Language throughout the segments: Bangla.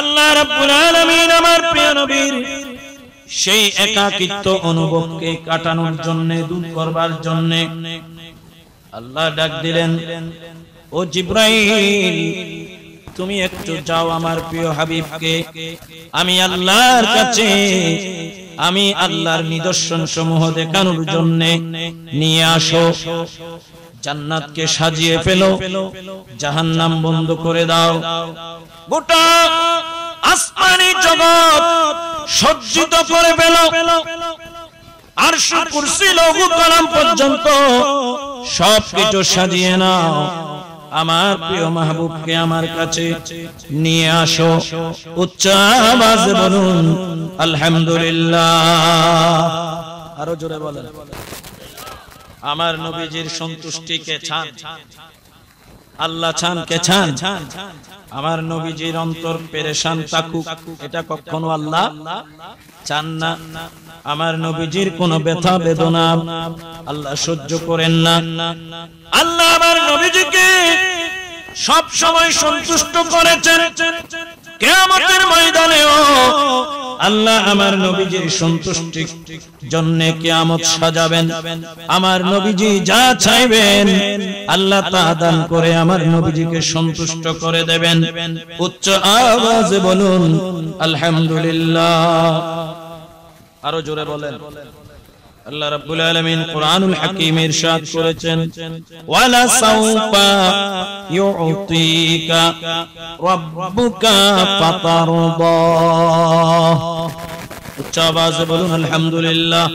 আল্লাহ রাব্বুল আলামিন আমার প্রিয় নবীর সেই একাকিত্ব অনুভবকে কাটানোর জন্য, দূর করবার জন্য আল্লাহ ডাক দিলেন, ও জিবরাইল তুমি একটু যাও আমার প্রিয় হাবিবকে আমি আল্লাহর কাছে, আমি আল্লাহর নিদর্শন সমূহ দেখানোর জন্য নিয়ে আসো। জান্নাতকে সাজিয়ে ফেলো, জাহান্নাম বন্ধ করে দাও। গোটা আসমানি জগৎ সজ্জিত করে ফেলো, আরশ কুরসি লৌহ কলম পর্যন্ত সবকিছু সাজিয়ে নাও। আমার প্রিয় মাহবুবকে আমার কাছে নিয়ে আসো। উচ্চ আওয়াজে বলুন আলহামদুলিল্লাহ। আরো জোরে বলেন। আমার নবীজির সন্তুষ্টিকে চান আল্লাহ, চান কে চান? আমার নবীজির অন্তর পেরেশান থাকুক, এটা কখনো আল্লাহ চান না। আমার নবীজির কোনো ব্যথা বেদনা আল্লাহ সহ্য করেন না। আল্লাহ আমার নবীজিকে সব সময় সন্তুষ্ট করেছেন। কিয়ামতের ময়দানেও আল্লাহ আমার নবীজির সন্তুষ্টির জন্য কিয়ামত সাজাবেন। আমার নবীজি যা চাইবেন আল্লাহ তা দান করে আমার নবীজিকে সন্তুষ্ট করে দেবেন। উচ্চ আওয়াজে বলুন আলহামদুলিল্লাহ। আরো জোরে বলেন। আল্লাহ রাব্বুল আলামিন কুরআনুল হাকীমে ইরশাদ করেছেন, ওয়ালা সাউফা ইউতিকা রাব্বুকা ফাতারদা। উচ্চ আওয়াজে বলুন আলহামদুলিল্লাহ।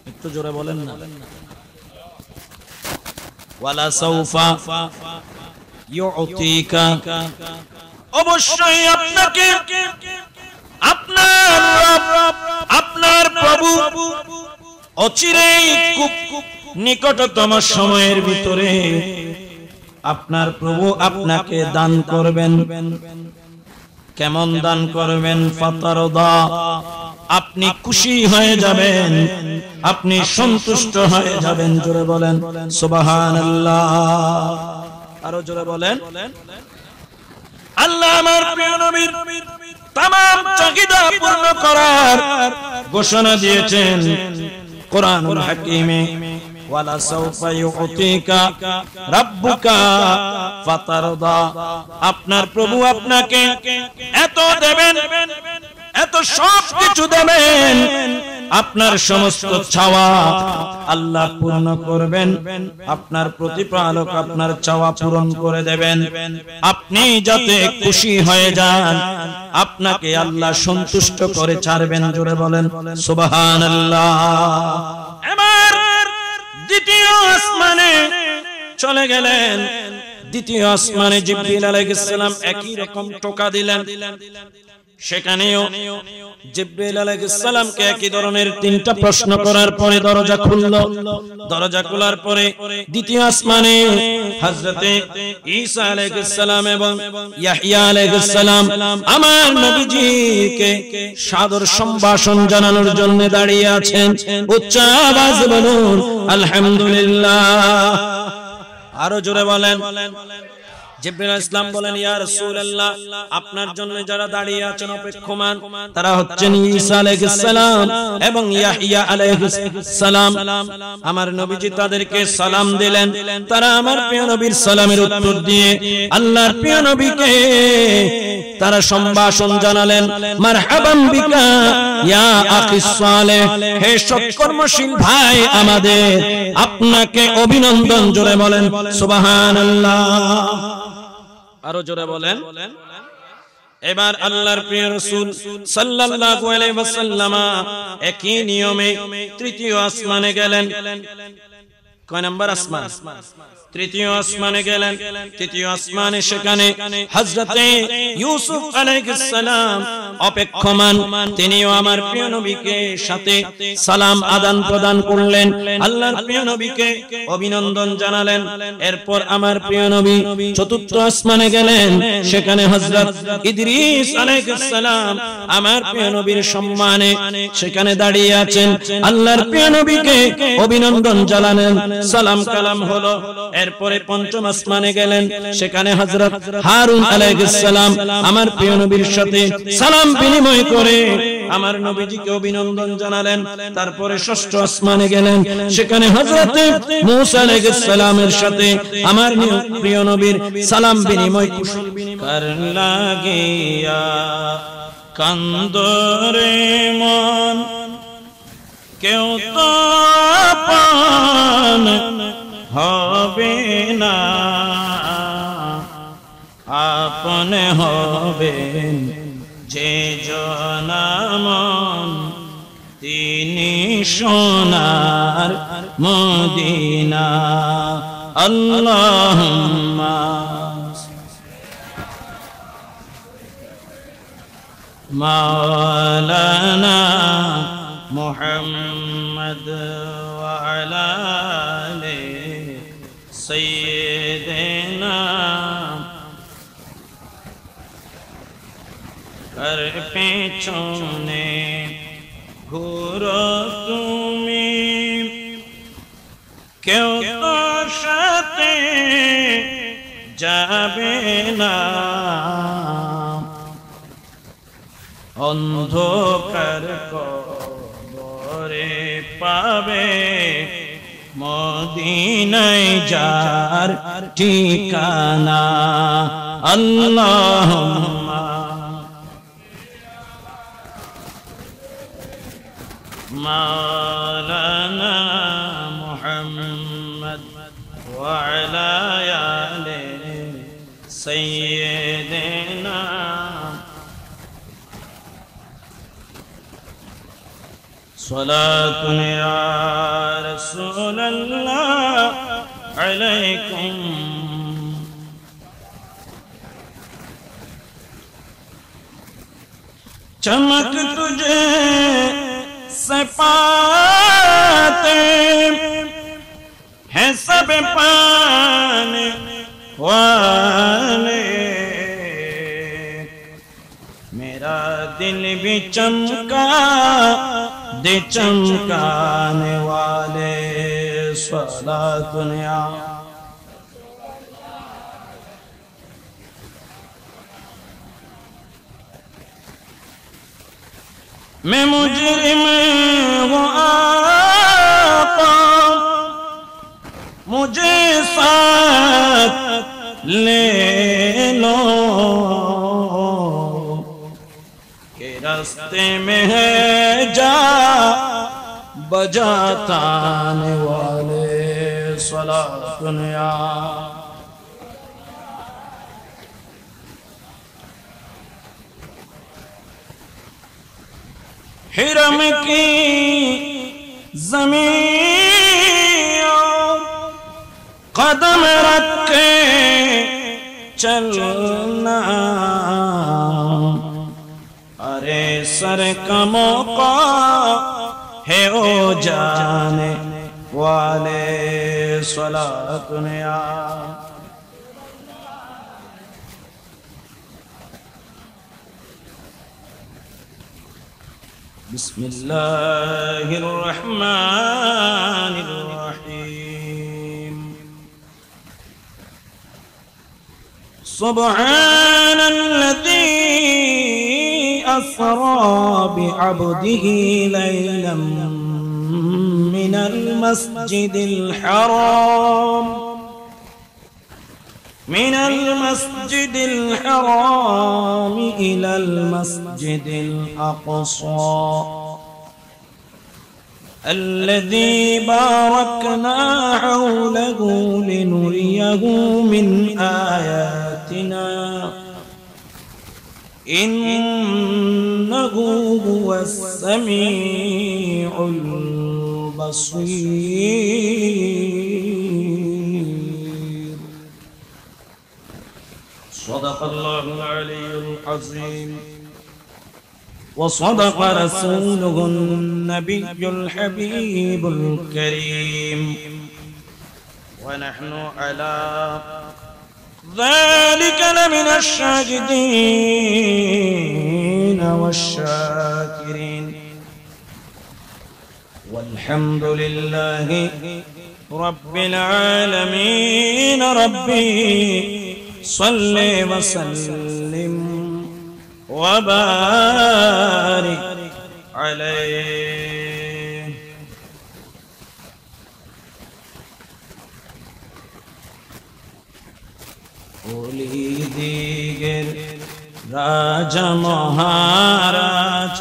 একটু জোরে বলেন না। ওয়ালা সাউফা ইউতিকা, অবশ্যই আপনাকে আপনার রব, আপনার প্রভু অচিরেই খুব নিকটতম সময়ের ভিতরে আপনার প্রভু আপনাকে দান করবেন। কেমন দান করবেন? ফাতারদা, আপনি খুশি হয়ে যাবেন, আপনি সন্তুষ্ট হয়ে যাবেন। জোরে বলেন সুবহানাল্লাহ। আরো জোরে বলেন। আল্লাহ আমার প্রিয় নবীর তামাম চাহিদা পূর্ণ করার ঘোষণা দিয়েছেন কুরআনুল হাকীমে, ওয়ালা সাউফা ইউতিকা রাব্বুকা ফাতারদা। আপনার প্রভু আপনাকে এত দেবেন, এত সব কিছু দেবেন, আপনার সমস্ত চাওয়া আল্লাহ পূর্ণ করবেন। আপনার প্রতিপালক আপনার চাওয়া পূরণ করে দেবেন। আপনি যাতে খুশি হয়ে যান, আপনাকে আল্লাহ সন্তুষ্ট করে ছাড়বেন। জোরে বলেন সুবহানাল্লাহ। এবার দ্বিতীয় আসমানে চলে গেলেন। দ্বিতীয় আসমানে জিবরিল আলাইহিস সালাম একই রকম টোকা দিলেন। সেখানেও জিবরিল আলাইহিস সালামকে একই ধরনের তিনটা প্রশ্ন করার পরে দরজা খুলল। দরজা খোলার পরে দ্বিতীয় আসমানে হযরতে ঈসা আলাইহিস সালাম এবং ইয়াহইয়া আলাইহিস সালাম আমার নবীজিকে সাদর সম্ভাষণ জানানোর জন্য দাঁড়িয়ে আছেন। উচ্চ আওয়াজে বলুন আলহামদুলিল্লাহ। আরো জোরে বলেন। জিবরিল আলাইহিস সালাম বলেন, ইয়া রাসূলুল্লাহ, আপনার জন্য যারা দাঁড়িয়ে আছেন অপেক্ষমান তারা হচ্ছেন ঈসা আলাইহিস সালাম এবং ইয়াহইয়া আলাইহিস সালাম। আমার নবীজি তাদেরকে সালাম দিলেন। তারা আমার প্রিয় নবীর সালামের উত্তর দিয়ে আল্লাহর প্রিয় নবীকে তারা সম্ভাষণ জানালেন, মারহাবান বিকা ইয়া আখি সালেহ, হে সৎকর্মশীল ভাই আমাদের, আপনাকে অভিনন্দন। জোরে বলেন সুবহানাল্লাহ। আরো জোরে বলেন। এবার আল্লাহর প্রিয় রাসূল সাল্লাল্লাহু আলাইহি ওয়াসাল্লাম একই নিয়মে তৃতীয় আসমানে গেলেন। কয় নাম্বার আসমান? তৃতীয় আসমানে গেলেন। তৃতীয় আসমানে সেখানে হযরতে ইউসুফ আলাইহিস সালাম অপেক্ষমান। তিনিও আমার প্রিয় নবীকে সাথে সালাম আদান প্রদান করলেন, আল্লাহর প্রিয় নবীকে অভিনন্দন জানালেন। এরপর আমার প্রিয় নবী চতুর্থ আসমানে গেলেন। সেখানে হযরত ইদ্রিস আলাইহিস সালাম আমার প্রিয় নবীর সম্মানে সেখানে দাঁড়িয়ে আছেন। আল্লাহর প্রিয় নবীকে অভিনন্দন জানালেন, সালাম কালাম হলো। এরপরে পঞ্চম আসমানে গেলেন, সেখানে হযরত হারুন আলাইহিস সালাম আমার প্রিয় নবীর সাথে সালাম বিনিময় করে আমার নবীজিকে অভিনন্দন জানালেন। তারপরে ষষ্ঠ আসমানে গেলেন, সেখানে হযরত মূসা আলাইহিস সালামের সাথে আমার প্রিয় নবীর সালাম বিনিময় কুশল বিনিময় লাগিয়া কান্দরে মন কেউ তো আপন হবে না, আপন হবেন যে জনামন তিনি সোনার মদিনা। আল্লাহুম্মা মাওলানা মুহাম্মদ ওয়া আলা আলি সাইয়্যিদিনা কর পেছনে ঘুরো তুমি, কেউ তো সাথে যাবে না, অন্ধকার কবরে পাবে মদিনায় যার ঠিকানা। আল্লাহুম্মা মাওলানা মুহাম্মদ ওয়া আলা আলি সাইয়্যিদিনা সালাতুন ইয়া রাসূলুল্লাহ আলাইকুম। चमक तुझे से पाते हैं सब पाने वाले, मेरा दिल भी चमका दे चमकाने वाले। सलातुन या मैं मुजरिम वो आका मुझे साथ ले लो, के रास्ते में है जा बजाने वाले। सलातुन या हिरम की ज़मीन कदम रख के चलना, अरे सर का मौका है ओ जाने वाले। सलातुन या बिस्मिल्लाहिर रहमानिर रहीम। सुब्हानल्लज़ी अस्रा बिअब्दिही लैलन मिनल मस्जिदिल हराम من المسجد الحرام إلى المسجد الأقصى الذي باركنا حوله لنريه من آياتنا إنه هو السميع البصير. صدق الله العلي العظيم وصدق رسوله النبي الحبيب الكريم، ونحن على ذلك لمن الشاهدين والشاكرين، والحمد لله رب العالمين ربي صل وسلم وبارك عليه. ওলিদিগের রাজা মহারাজ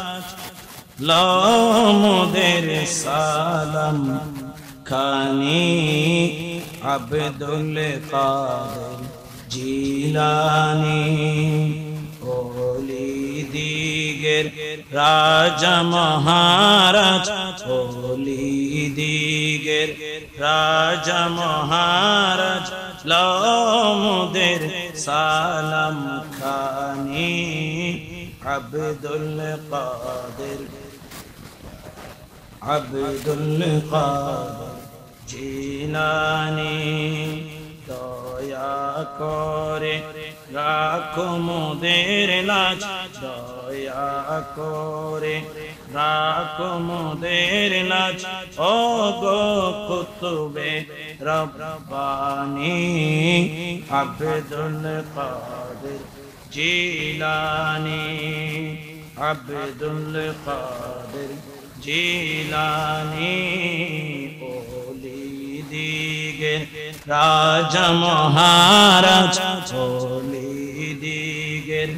লমদের সালাম খানি আব্দুল কাদের জিলানি। ওলিদিগের রাজা মহারাজ ওলিদিগের রাজা মহারাজ লমদের সালাম খানি আব্দুল কাদের আব্দুল কাদের জিলানি। দয়া করে রাখো মোদের লাজ, দয়া করে রাখো মোদের লাজ, ও গো কুতুবে রব্বানি আব্দুল কাদের জিলানি আব্দুল কাদের জিলানি। ওলিদিগের রাজা মহারাজ ওলিদিগের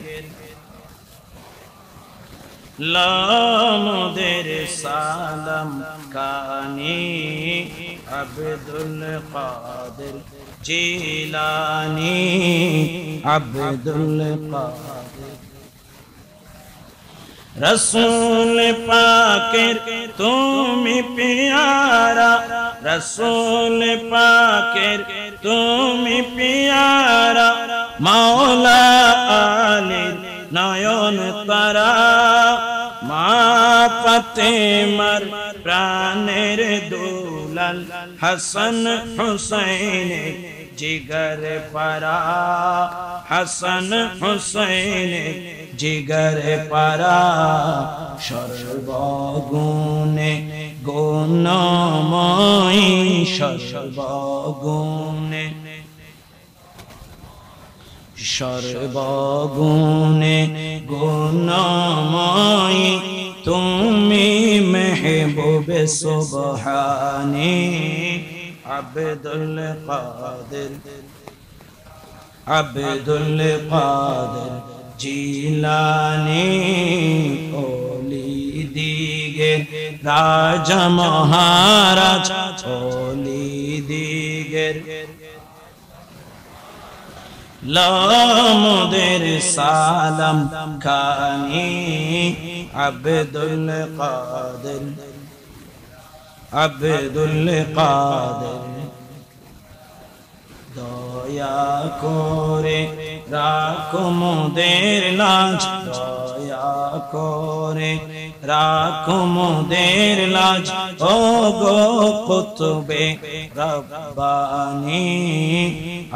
লমদের সালাম খানি আব্দুল কাদের জিলানি আব্দুল কাদের। রসূল পাকের তুমি পিয়ারা, রসূল পাকের তুমি পিয়ারা, মাওলা আলীর নয়ন তারা, মা ফাতেমার প্রাণের দুলাল, হাসান হুসাইন জিগর পারা, হাসান হুসাইন জিগর পারা। সর্বগুণে গুণময়ী সর্বগুণে সর্বগুণে গুণময়ী তুমি মেহবুবে সুবহানী আব্দুল কাদের আব্দুল কাদের জিলানি। ওলিদিগের রাজা মহারাজ ওলিদিগের লমদের সালাম খানি আব্দুল কাদের আব্দুল কাদের। দয়া করে রাখো মোদের লাজ, দয়া করে রাখো মোদের লাজ, ও গো কুতুবে রব্বানি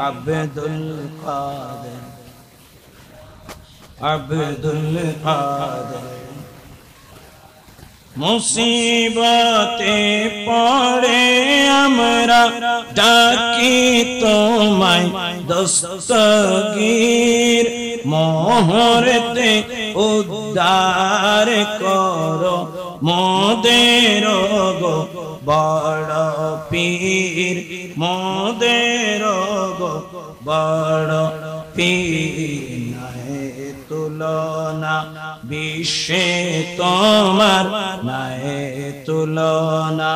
আব্দুল কাদের আব্দুল কাদের। মুসিবতে পড়ে আমরা ডাকি তোমায় দস্তগীর, মোহরতে উদ্ধার করো মোদের গো বড় পীর, মোদের গো বড় পীর। নাই তুলনা বিশ্বে তোমার, নাই তুলনা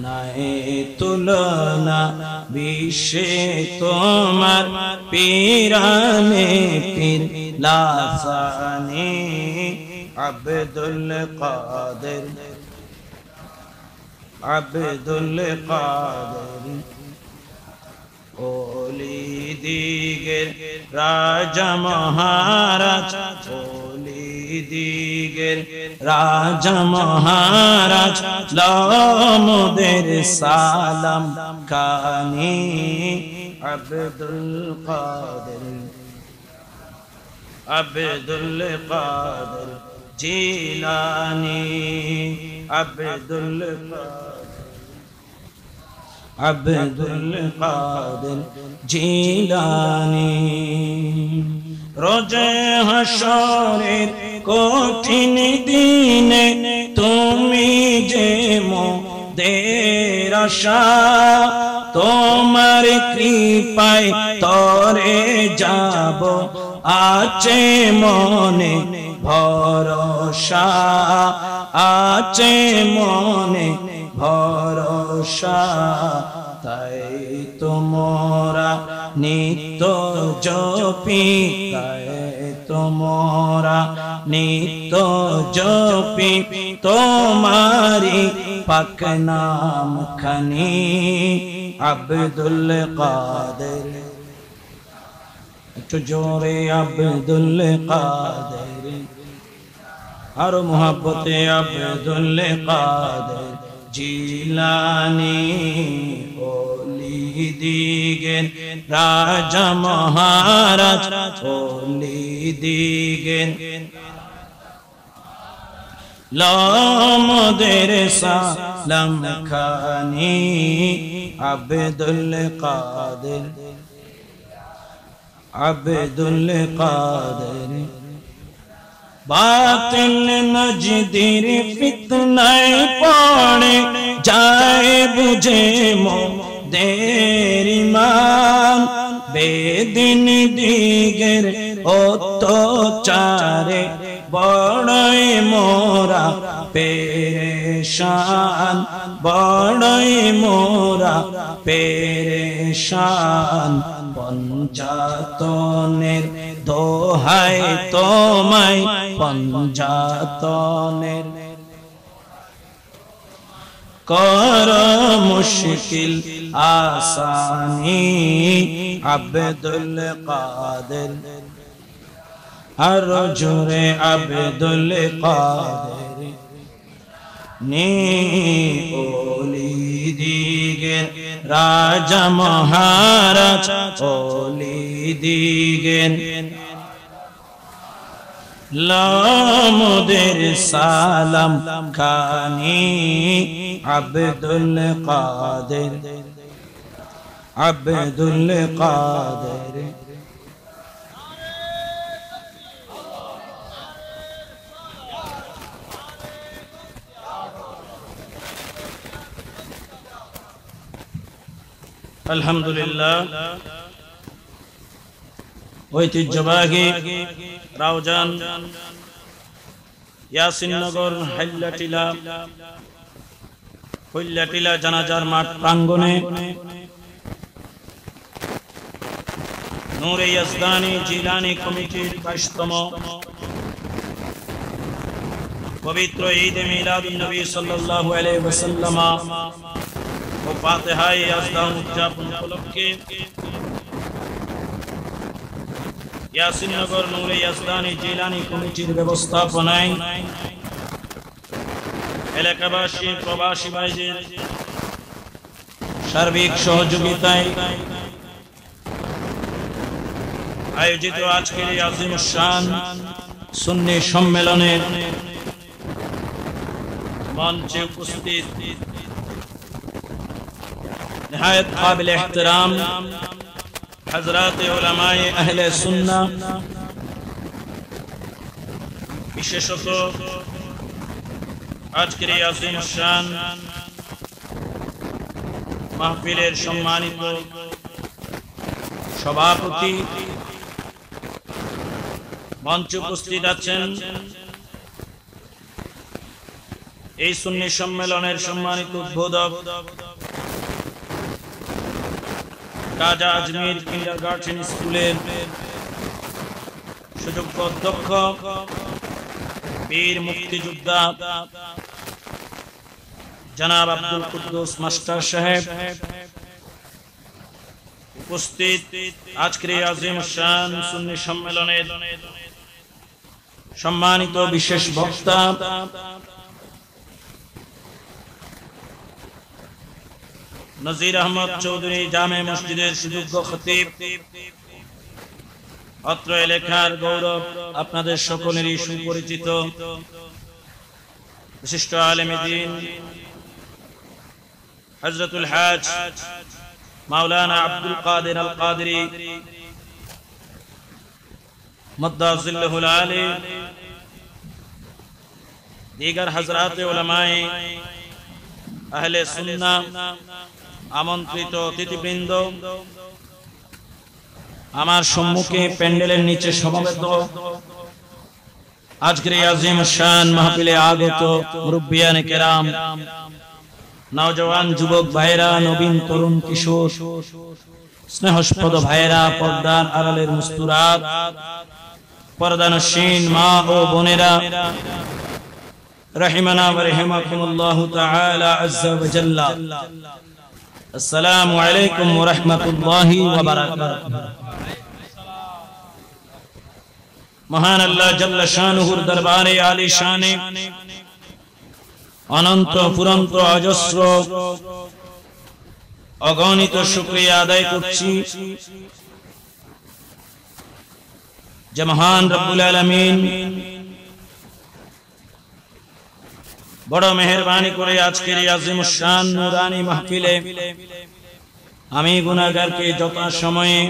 নাই তুলনা বিশ্বে তোমার, পীরানে পীর লাসানি আব্দুল কাদের আব্দুল কাদের। ওলিদিগের রাজা মহারাজ ওলিদিগের রাজা মহারাজ লমদের সালাম খানি আব্দুল কাদের আব্দুল কাদের জিলানী আব্দুল কাদের জিলানী রোজে হাশরের কঠিন দিনে তুমি যে মোদের আশা তোমার কৃপায় তরে যাব আছে মনে ভরসা আছে মনে ভরসা তাই তোমরা নিত্য জপি তাই তোমরা নিত্য জপি তোমারি পাক নাম খানি আব্দুল কাদের একটু জোরে আব্দুল কাদের আর মোহাব্বতে আব্দুল কাদের জিলানী ওলি দিগের রাজা মহারাজ ওলি দিগের লামদের সালাম খানি আব্দুল কাদের আব্দুল কাদের বাতিল নজদির ফিতনায় পড়ে যায় বুঝে মোদের ইমান বেদিন দিগের অত্যাচারে বড়ই মোরা পেরেশান বড়ই মোরা পেরেশান পঞ্জাতনের দোহাই তোমায় পঞ্জাতনের কর মুশকিল আসানি আব্দুল কাদের আর জোরে আব্দুল কাদের নি ওলি দিগের রাজা মহারাজ ওলি দিগের লামদের সালাম খানি আব্দুল কাদের আব্দুল কাদের আলহামদুলিল্লাহ ঐতিহ্যবাহী রাউজান ইয়াসিননগর হইল্লাটিলা জানাজার মাঠ প্রাঙ্গণে নূরে ইয়াজদানী জিলানী কমিটির 22তম পবিত্র ঈদ মিলাদুন নবী সাল্লাল্লাহু আলাইহি ওয়াসাল্লাম ও ফাতিহায়ে ইয়াজদান উদযাপন উপলক্ষে ইয়াসিননগর নূরে ইয়াজদানী জিলানী কমিটির ব্যবস্থাপনায় এলাকাবাসী প্রবাসী ভাইদের সার্বিক সহযোগিতায় আয়োজিত আজকের এই আজিমুশ শান সুন্নি সম্মেলনের মঞ্চে উপস্থিত নিহায়ত কাবিল ইহতিরাম হযরত উলামায়ে আহলে সুন্নাহ বিশেষত আজকের এই আজিমুশ শান মাহফিলের সম্মানিত সভাপতি মঞ্চে উপস্থিত আছেন এই সুন্নি সম্মেলনের সম্মানিত উদ্বোধক কাজা আজমির কিন্ডারগার্টেন স্কুলের সুযোগ্য অধ্যক্ষ বীর মুক্তিযোদ্ধা জনাব আব্দুল কুদ্দুস মাস্টার সাহেব, উপস্থিত আজকের এই আজিমুশ শান সুন্নি সম্মেলনের সম্মানিত বিশেষ বক্তা নজির আহমদ চৌধুরী জামে মসজিদের সুযোগ্য খতিব অত্র এলাকার গৌরব আপনাদের সকলেরই সুপরিচিত বিশিষ্ট আলেমে দ্বীন হযরতুল হাজ মাওলানা আব্দুল কাদের আল কাদরি মদ্দাজিল্লাহুল আলী, দিগার হযরত উলামায়ে আহলে সুন্নাহ, আমন্ত্রিত অতিথিবৃন্দ, আমার সম্মুখে প্যান্ডেলের নিচে সমবেত আজকের এই আজিম শান মাহফিলে আগত মুরব্বিয়ানে কেরাম, নওজওয়ান যুবক ভাইরা, নবীন তরুণ কিশোর, স্নেহস্পদ ভাইরা, পর্দার আড়ালের মুস্তুরাত, পর্দানশীন মা ও বোনেরা, রহিমানা ওয়া রাহিমাকুমুল্লাহু তাআলা আযজা ওয়া জাল্লা। আসসালামু আলাইকুম ওয়া রাহমাতুল্লাহি ওয়া বারাকাতুহু। মহান আল্লাহ জাল্লা শানুহুর দরবারে আলী শানে অনন্ত ফুরন্ত অজস্র অগণিত শুকরিয়া আদায় করছি যে মহান রব্বুল আলামিন বড় মেহেরবানি করে আজকের এই আজিমুশ শান নূরানী মাহফিলে আমি গুনাহগারকে যথাসময়ে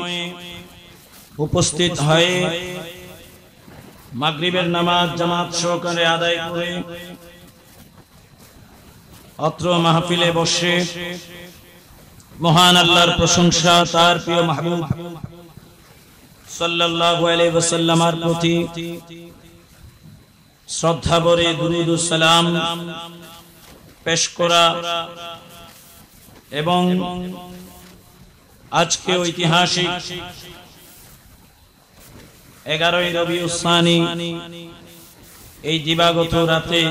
উপস্থিত হয়ে মাগরিবের নামাজ জামাত সহকারে আদায় করে অত্র মাহফিলে বসে মহান আল্লাহর প্রশংসা, তার প্রিয় মাহবুব সাল্লাল্লাহু আলাইহি ওয়াসাল্লামের প্রতি শ্রদ্ধা ভরে দুরূদ ও সালাম পেশ করা এবং আজকে ঐতিহাসিক 11ই রবিউল সানি এই দিবাগত রাতে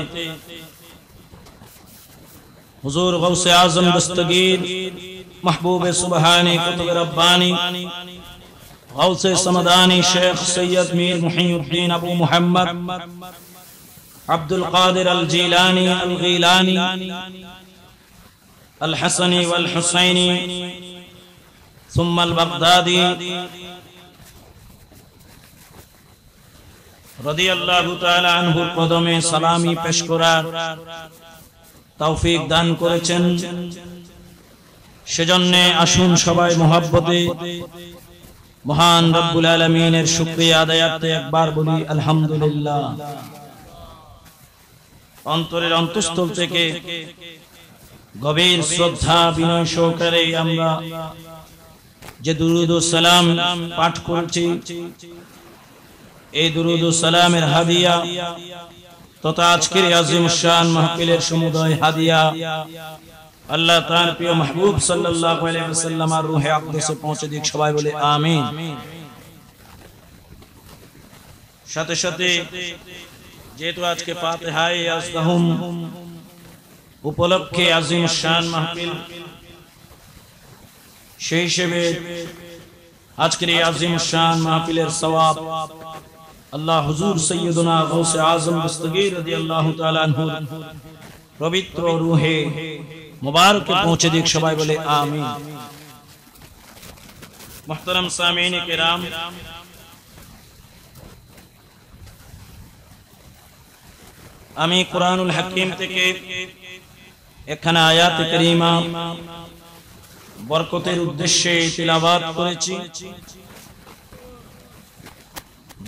হুজুর গৌসে আজম দস্তগীর মাহবুবে সুবহানী কুতুব রব্বানী গৌসে সমদানী শেখ সৈয়দ মীর মুহিউদ্দিন আবু মুহাম্মদ আব্দুল কাদের আল জিলানী আল গিলানী আল হাসানী ওয়াল হুসাইনী সুম্মা আল বাগদাদি রাদিয়াল্লাহু তাআলা আনহুর কদমে সালামি পেশ করার তৌফিক দান করেছেন। সেজন্য আসুন সবাই মহব্বতে মহান রব্বুল আলামিনের শুকরিয়া আদায়ার্থে একবার বলি আলহামদুলিল্লাহ। অন্তরের অন্তঃস্থল থেকে গভীর শ্রদ্ধা বিনয় সহকারে আমরা যে দুরূদ ও সালাম পাঠ করেছি, এই দুরূদ ও সালামের হাদিয়া তথা আজকের আজিমুশ শান মাহফিলের সমুদয় হাদিয়া আল্লাহ তাআলার প্রিয় মাহবুব সাল্লাল্লাহু আলাইহি ওয়াসাল্লামের রূহে আকদাসে পৌঁছে দিক। সবাই বলে আমিন। সাথে সাথে যেহেতু আজকে ফাতিহায়ে আসদাহুম উপলক্ষে আজিমুশ শান মাহফিল, সেই হিসেবে আজকের এই আজিমুশ শান মাহফিলের সওয়াব আল্লাহ হুজুর সৈয়দনা গৌসে আজম দস্তগীর রাদিয়াল্লাহু তাআলা আনহুর পবিত্র রূহে মুবারকে পৌঁছে দিক। সবাই বলে আমিন। মুহতারাম সামিঈন কিরাম, আমি কুরআনুল হাকীম থেকে একখানা আয়াত কারীমা বরকতের উদ্দেশ্যে তিলাওয়াত করেছি,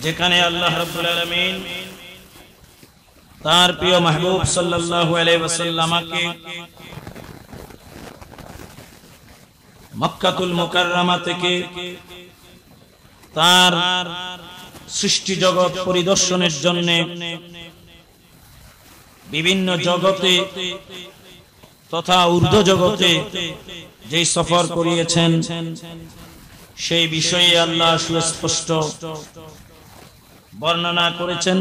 যেখানে আল্লাহ রাব্বুল আলামিন তার প্রিয় মাহবুব সাল্লাল্লাহু আলাইহি ওয়াসাল্লামকে মক্কাতুল মুকাররমা থেকে তার সৃষ্টি জগৎ পরিদর্শনের জন্য বিভিন্ন জগতে তথা ঊর্ধ্ব জগতে যেই সফর করিয়েছেন, সেই বিষয়ে আল্লাহ সুস্পষ্ট বর্ণনা করেছেন।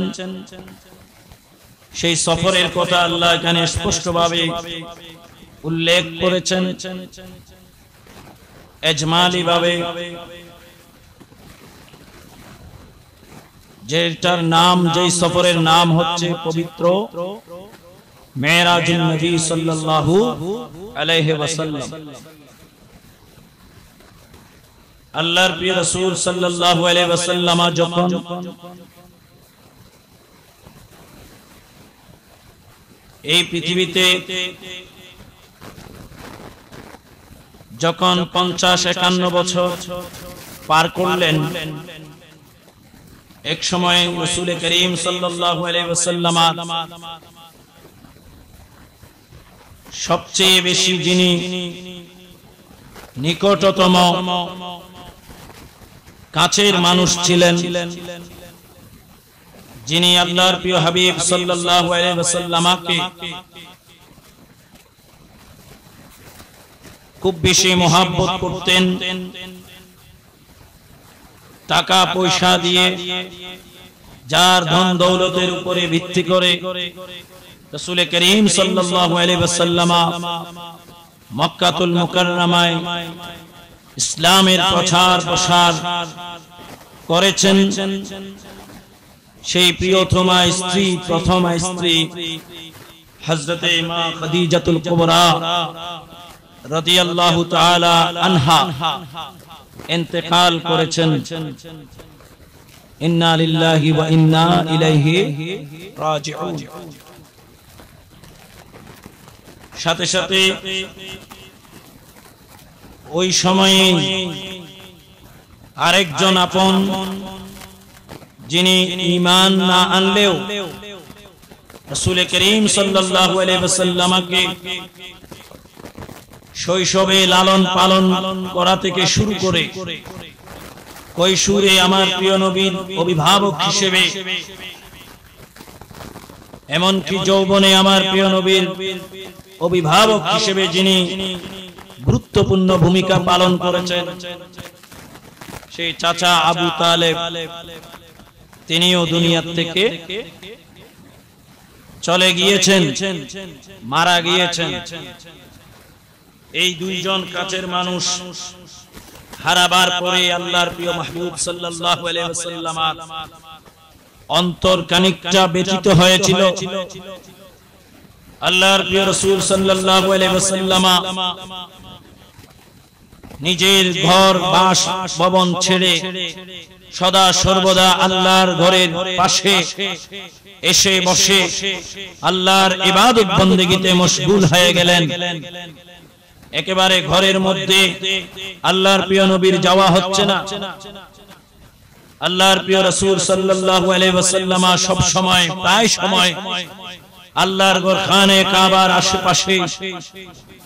সেই সফরের কথা আল্লাহ এখানে স্পষ্টভাবে উল্লেখ করেছেন, এজমালি ভাবে, যেটার নাম, যেই সফরের নাম হচ্ছে পবিত্র মেরাজুন নবী সাল্লাল্লাহু আলাইহি ওয়াসাল্লাম। আল্লাহর প্রিয় রাসূল সাল্লাল্লাহু আলাইহি ওয়াসাল্লাম যখন এই পৃথিবীতে যখন 50-51 বছর পার করলেন, এক সময় রাসূল করিম সাল্লাল্লাহু আলাইহি ওয়াসাল্লাম সবচেয়ে বেশি যিনি নিকটতম কাছের মানুষ ছিলেন, যিনি আল্লাহর প্রিয় হাবিব সাল্লাল্লাহু আলাইহি ওয়াসাল্লামকে খুব বেশি মহব্বত করতেন, টাকা পয়সা দিয়ে, যার ধন দৌলতের উপরে ভিত্তি করে রাসূল করিম সাল্লাল্লাহু আলাইহি ওয়াসাল্লাম মক্কাতুল মুকাররমায় ইসলামের প্রচার প্রসার করেছেন। সেই প্রিয়তমা স্ত্রী, প্রথমা স্ত্রী হযরতে মা খাদিজাতুল কুবরা রাদিয়াল্লাহু তাআলা আনহা ইন্তেকাল করেছেন। ইন্না লিল্লাহি ওয়া ইন্না ইলাইহি রাজিউন। সাথে সাথে ওই সময়ে আরেকজন আপন, যিনি ঈমান না আনলেও রাসূল করিম সাল্লাল্লাহু আলাইহি ওয়াসাল্লামকে শৈশবে লালন পালন করা থেকে শুরু করে কৈশোরে আমার প্রিয় নবীর অভিভাবক হিসেবে, এমনকি যৌবনে আমার প্রিয় নবীর অভিভাবক হিসেবে যিনি গুরুত্বপূর্ণ ভূমিকা পালন করেছেন, সেই চাচা আবু তালেব, তিনিও দুনিয়া থেকে চলে গিয়েছেন, মারা গিয়েছেন। এই দুইজন কাছের মানুষ হারাবার পরে আল্লাহর প্রিয় মাহবুব সাল্লাল্লাহু আলাইহি ওয়াসাল্লাম অন্তর খানিকটা ব্যথিত হয়েছিল। আল্লাহর প্রিয় রাসূল সাল্লাল্লাহু আলাইহি ওয়াসাল্লাম নিজের ঘর বাস ভবন ছেড়ে সদা সর্বদা আল্লাহর ঘরের পাশে এসে বসে আল্লাহর ইবাদত বন্দেগীতে মশগুল হয়ে গেলেন। একেবারে ঘরের মধ্যে আল্লাহর প্রিয় নবীর যাওয়া হচ্ছে না। আল্লাহর প্রিয় রাসূল সাল্লাল্লাহু আলাইহি ওয়াসাল্লাম সব সময়, প্রায় সময় আল্লাহর ঘর খানে কাবার আশেপাশে,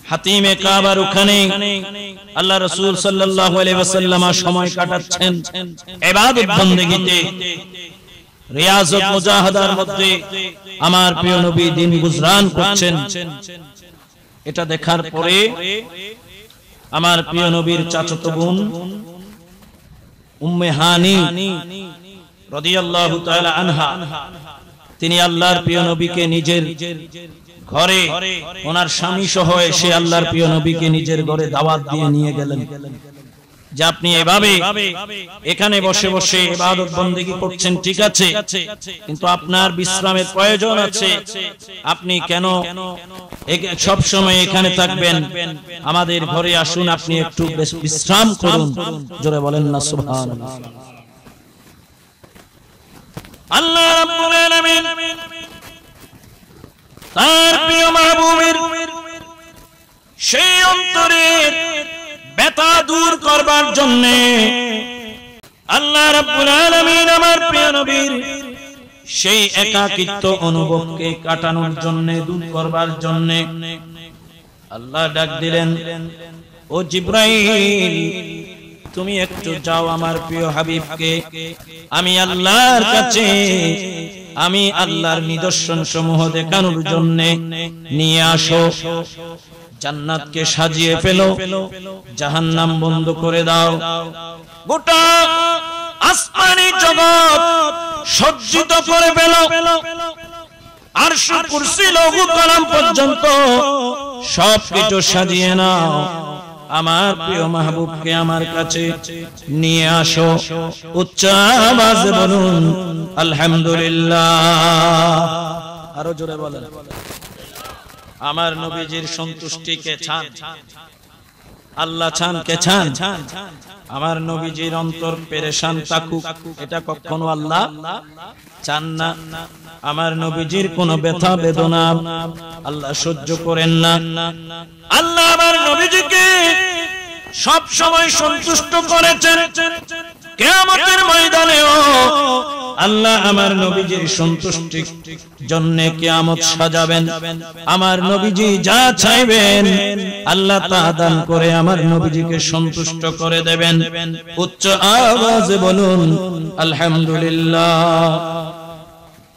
হাতিমে কাবার ওখানে আল্লাহ রাসূল সাল্লাল্লাহু আলাইহি ওয়াসাল্লাম সময় কাটাচ্ছেন ইবাদত বন্দেগীতে, রিয়াজত মুজাহাদার মধ্যে আমার প্রিয় নবী দিন গুজরান করছেন। এটা দেখার পরে আমার প্রিয় নবীর চাচাতো বোন উম্মে হানি রাদিয়াল্লাহু তাআলা আনহা, তিনি আল্লাহর প্রিয় নবীকে নিজের ঘরে, ওনার স্বামী সহ এসে আল্লাহর প্রিয় নবীকে নিজের ঘরে দাওয়াত দিয়ে নিয়ে গেলেন যে আপনি এভাবে এখানে বসে বসে ইবাদত বন্দেগী করছেন, ঠিক আছে, কিন্তু আপনার বিশ্রামের প্রয়োজন আছে। আপনি কেন সব সময় এখানে থাকবেন? আমাদের ঘরে আসুন, আপনি একটু বিশ্রাম করুন। জোরে বলেন না সুবহানাল্লাহ। আল্লাহ রাব্বুল আলামিন তার প্রিয় মাহবুবের সেই অন্তরের ব্যথা দূর করবার জন্য আল্লাহ রাব্বুল আলামিন আমার প্রিয় নবীর সেই একাকিত্ব অনুভবকে কাটানোর জন্য, দূর করবার জন্য আল্লাহ ডাক দিলেন, ও জিবরাইল, তুমি একটু যাও আমার প্রিয় হাবিবকে আমি আল্লাহর কাছে, আমি আল্লাহর নিদর্শন সমূহ দেখানোর জন্য নিয়ে আসো। জান্নাতকে সাজিয়ে ফেলো, জাহান্নাম বন্ধ করে দাও। গোটা আসমানি জগৎ সজ্জিত করে ফেলো, আরশ, কুরসি, লৌহ কলম পর্যন্ত সবকিছু সাজিয়ে নাও। আমার প্রিয় মাহবুবকে আমার কাছে নিয়ে আসো। উচ্চ আওয়াজে বলুন আলহামদুলিল্লাহ। আরো জোরে বলেন। আমার নবীজির সন্তুষ্টিকে চান, আল্লাহ চান কে চান আমার নবীজির অন্তর পেরেশান থাকুক, এটা কখনো আল্লাহ চান না। আমার নবীজির কোনো ব্যথা বেদনা আল্লাহ সহ্য করেন না। আল্লাহ আমার নবীজিকে সব সময় সন্তুষ্ট করেছেন। কিয়ামতের ময়দানেও আল্লাহ আমার নবীজির সন্তুষ্টির জন্য কিয়ামত সাজাবেন। আমার নবীজি যা চাইবেন আল্লাহ তা দান করে আমার নবীজিকে সন্তুষ্ট করে দেবেন। উচ্চ আওয়াজে বলুন আলহামদুলিল্লাহ।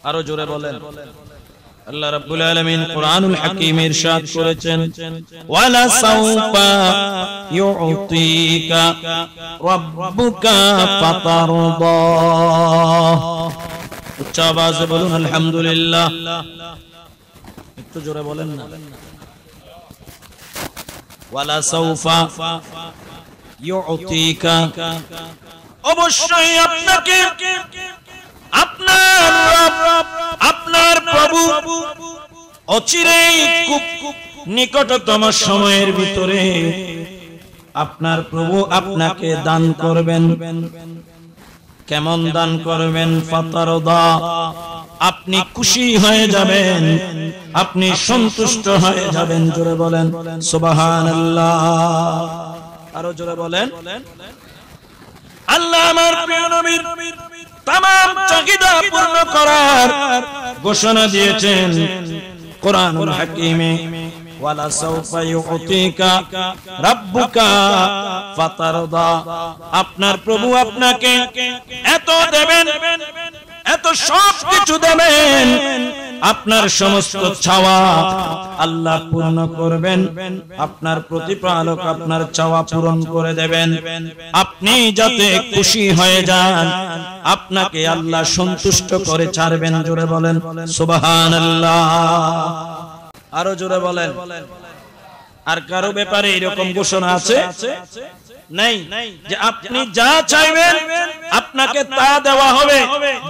আরো জোরে বলেন। আল্লাহ রাব্বুল আলামিন কুরআনুল হাকীমে ইরশাদ করেছেন, ওয়ালা সাউফা ইউতিকা রাব্বুকা ফাতারদা। উচ্চ আওয়াজে বলুন আলহামদুলিল্লাহ। একটু জোরে বলেন না। ওয়ালা সাউফা ইউতিকা, অবশ্যই আপনাকে আপনার রব আপনার প্রভু অচিরেই খুব নিকটতম সময়ের ভিতরে আপনার প্রভু আপনাকে দান করবেন। কেমন দান করবেন? ফাতারদা, আপনি খুশি হয়ে যাবেন, আপনি সন্তুষ্ট হয়ে যাবেন। জোরে বলেন সুবহানাল্লাহ। আরো জোরে বলেন। আল্লাহ আমার প্রিয় নবীর তামাম চাহিদা পূর্ণ করার ঘোষণা দিয়েছেন কুরআনুল হাকীমে, ওয়ালা সাউফা ইউতিকা রাব্বুকা ফাতারদা। আপনার প্রভু আপনাকে এত দেবেন, এত সব কিছু দেবেন, আপনার সমস্ত চাওয়া আল্লাহ পূর্ণ করবেন। আপনার প্রতিপালক আপনার চাওয়া পূরণ করে দেবেন। আপনি যাতে খুশি হয়ে যান, আপনাকে আল্লাহ সন্তুষ্ট করে ছাড়বেন। জোরে বলেন সুবহানাল্লাহ। আরো জোরে বলেন। আর কারো ব্যাপারে এরকম ঘোষণা আছে? নাই, যে আপনি যা চাইবেন আপনাকে তা দেওয়া হবে।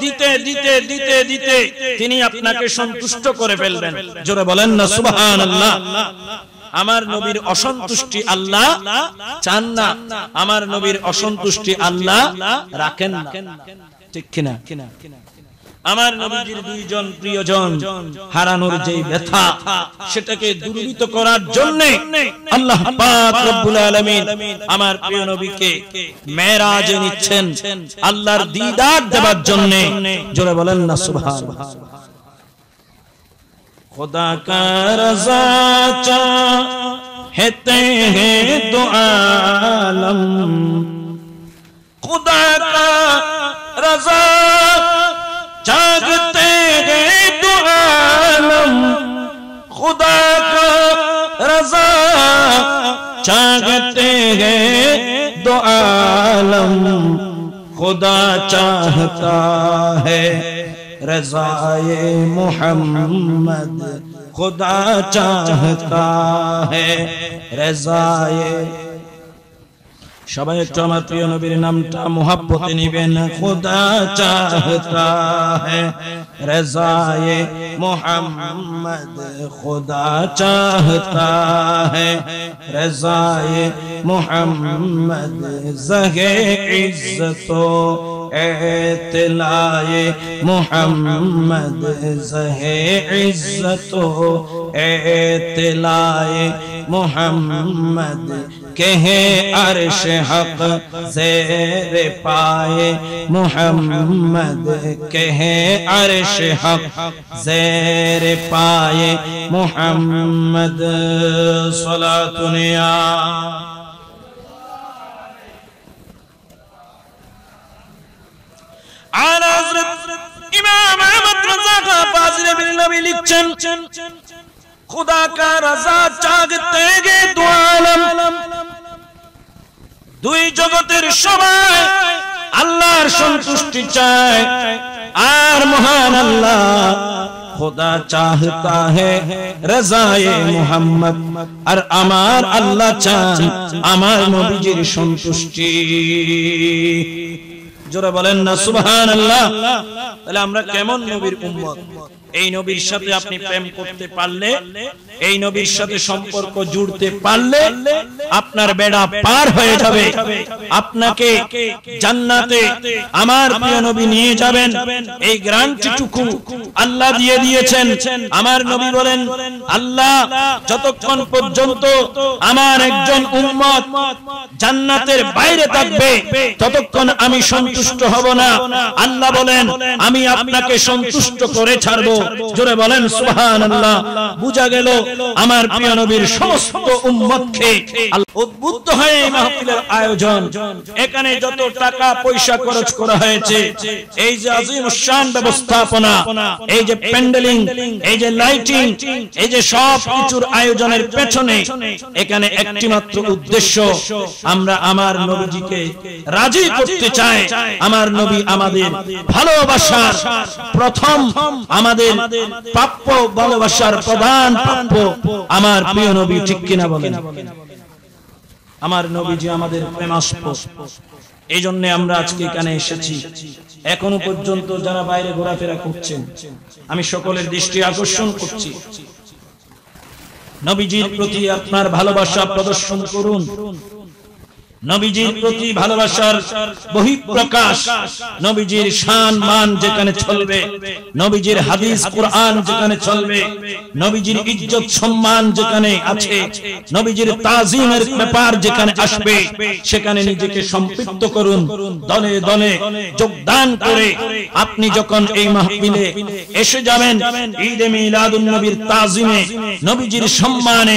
দিতে দিতে দিতে দিতে তিনি আপনাকে সন্তুষ্ট করে ফেলবেন। জোরে বলেন না সুবহানাল্লাহ। আমার নবীর অসন্তুষ্টি আল্লাহ চান না, আমার নবীর অসন্তুষ্টি আল্লাহ রাখেন না। ঠিক কিনা? আমার নবীজির দুইজন প্রিয়জন হারানোর যে ব্যথা, সেটাকে দূরীভূত করার জন্য আল্লাহ পাক রব্বুল আলামিন আমার প্রিয় নবীকে মেরাজে নিচ্ছেন আল্লাহর দিদার দেওয়ার জন্য। জোরে বলেন না সুবহানাল্লাহ। खुदा का रज़ा चाहते हैं दो आलम, खुदा का रज़ा चाहते हैं दो आलम, खुदा का रज़ा चाहते हैं दो आलम, खुदा चाहता है रज़ाए मोहम्मद, खुदा चाहता है रज़ाए। সবাই একটু আমার প্রিয় নবীর নামটা মুহাব্বতে নিবেন। খুদা চাহতা হ্যায় রज़ाए মোহাম্মদ, খুদা চাহতা হ্যায় রज़ाए মোহাম্মদ, ज़हे इज़्ज़त एतलाए मोहम्मद, ज़हे इज़्ज़त एतलाए मोहम्मद, कहे अर्श हक ज़ेर पाए मोहम्मद, कहे अर्श हक ज़ेर पाए मोहम्मद। सलातुनिया आला हज़रत इमाम अहमद रज़ा खां फाज़िल बिन नबी लिखছেন, खुदा का रज़ा चाहते हैं दो आलम, দুই জগতের সবাই আল্লাহর সন্তুষ্টি চায়, আর মহান আল্লাহ खुदा चाहता है रज़ाए मोहम्मद, আর আমার আল্লাহ চান আমার নবীজির সন্তুষ্টি। জোরে বলেন না সুবহানাল্লাহ। তাহলে আমরা কেমন নবীর উম্মত? এই নবীর সাথে আপনি প্রেম করতে পারলে, এই নবীর সাথে সম্পর্ক জুড়তে পারলে আপনার বেড়া পার হয়ে যাবে। আপনাকে জান্নাতে আমার প্রিয় নবী নিয়ে যাবেন, এই গ্যারান্টিটুকু আল্লাহ দিয়ে দিয়েছেন। আমার নবী বলেন, আল্লাহ যতক্ষণ পর্যন্ত আমার একজন উম্মত জান্নাতের বাইরে থাকবে ততক্ষণ আমি সন্তুষ্ট হব না। আল্লাহ বলেন, আমি আপনাকে সন্তুষ্ট করে ছাড়বো। জোরে বলেন সুবহানাল্লাহ। বুঝা গেল আমার প্রিয় নবীর সমস্ত উম্মতকে উদ্বুদ্ধ হয়ে এই মাহফিলের আয়োজন। এখানে যত টাকা পয়সা খরচ করা হয়েছে, এই যে আজিম শান ব্যবস্থাপনা, এই যে প্যান্ডেলিং, এই যে লাইটিং, এই যে সব কিছুর আয়োজনের পেছনে এখানে একটি মাত্র উদ্দেশ্য, আমরা আমার নবীজিকে রাজি করতে চাই। আমার নবী আমাদের ভালোবাসার প্রথম, আমাদের প্রাপ্য ভালোবাসার প্রধান প্রাপ্য আমার প্রিয় নবী, ঠিক কিনা বলেন? আমার নবীজি আমাদের প্রেমাস্পদ। এই জন্য আমরা আজকে এখানে এসেছি। এখনো পর্যন্ত যারা বাইরে ঘোরাফেরা করছেন, আমি সকলের দৃষ্টি আকর্ষণ করছি, নবীজির প্রতি আপনার ভালোবাসা প্রদর্শন করুন। নবীজির প্রতি ভালোবাসার বহিঃপ্রকাশ, নবীজির শান মান যেখানে চলবে, নবীজির হাদিস কোরআন যেখানে চলবে, নবীজির ইজ্জত সম্মান যেখানে আছে, নবীজির তাজিমের ব্যাপার যেখানে আসবে, সেখানে নিজেকে সম্পৃক্ত করুন। দলে দলে যোগদান করে আপনি যখন এই মাহফিলে এসে যাবেন, ঈদে মিলাদুন নবীর তাজিমে, নবীজির সম্মানে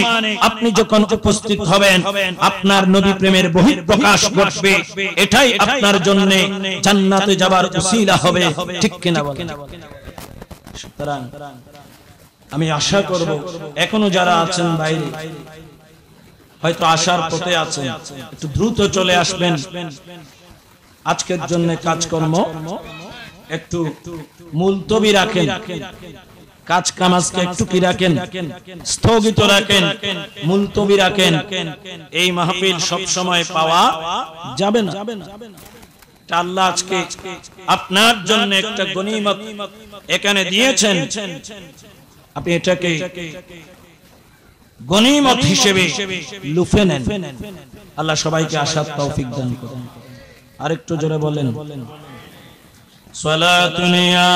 আপনি যখন উপস্থিত হবেন, আপনার নবী প্রেমের প্রকাশ ঘটবে। এটাই আপনার জন্য জান্নাতে যাবার উসিলা হবে, ঠিক কিনা বলেন? সুতরাং আমি আশা করব এখনো যারা আছেন বাইরে, হয়তো আসার পথে আছেন, একটু দ্রুত চলে আসবেন। আজকের জন্য কাজকর্ম একটু মুলতবি রাখেন, কাজ কামাজকে একটু কি রাখেন, স্থগিত রাখেন, মুলতবি রাখেন। এই মাহফিল সব সময় পাওয়া যাবে না। আল্লাহ আজকে আপনার জন্য একটা গনিমত এখানে দিয়েছেন, আপনি এটাকে গনিমত হিসেবে লুফে নেন। আল্লাহ সবাইকে আসার তৌফিক দান করুন। আরেকটু জোরে বলেন, সালাতুন ইয়া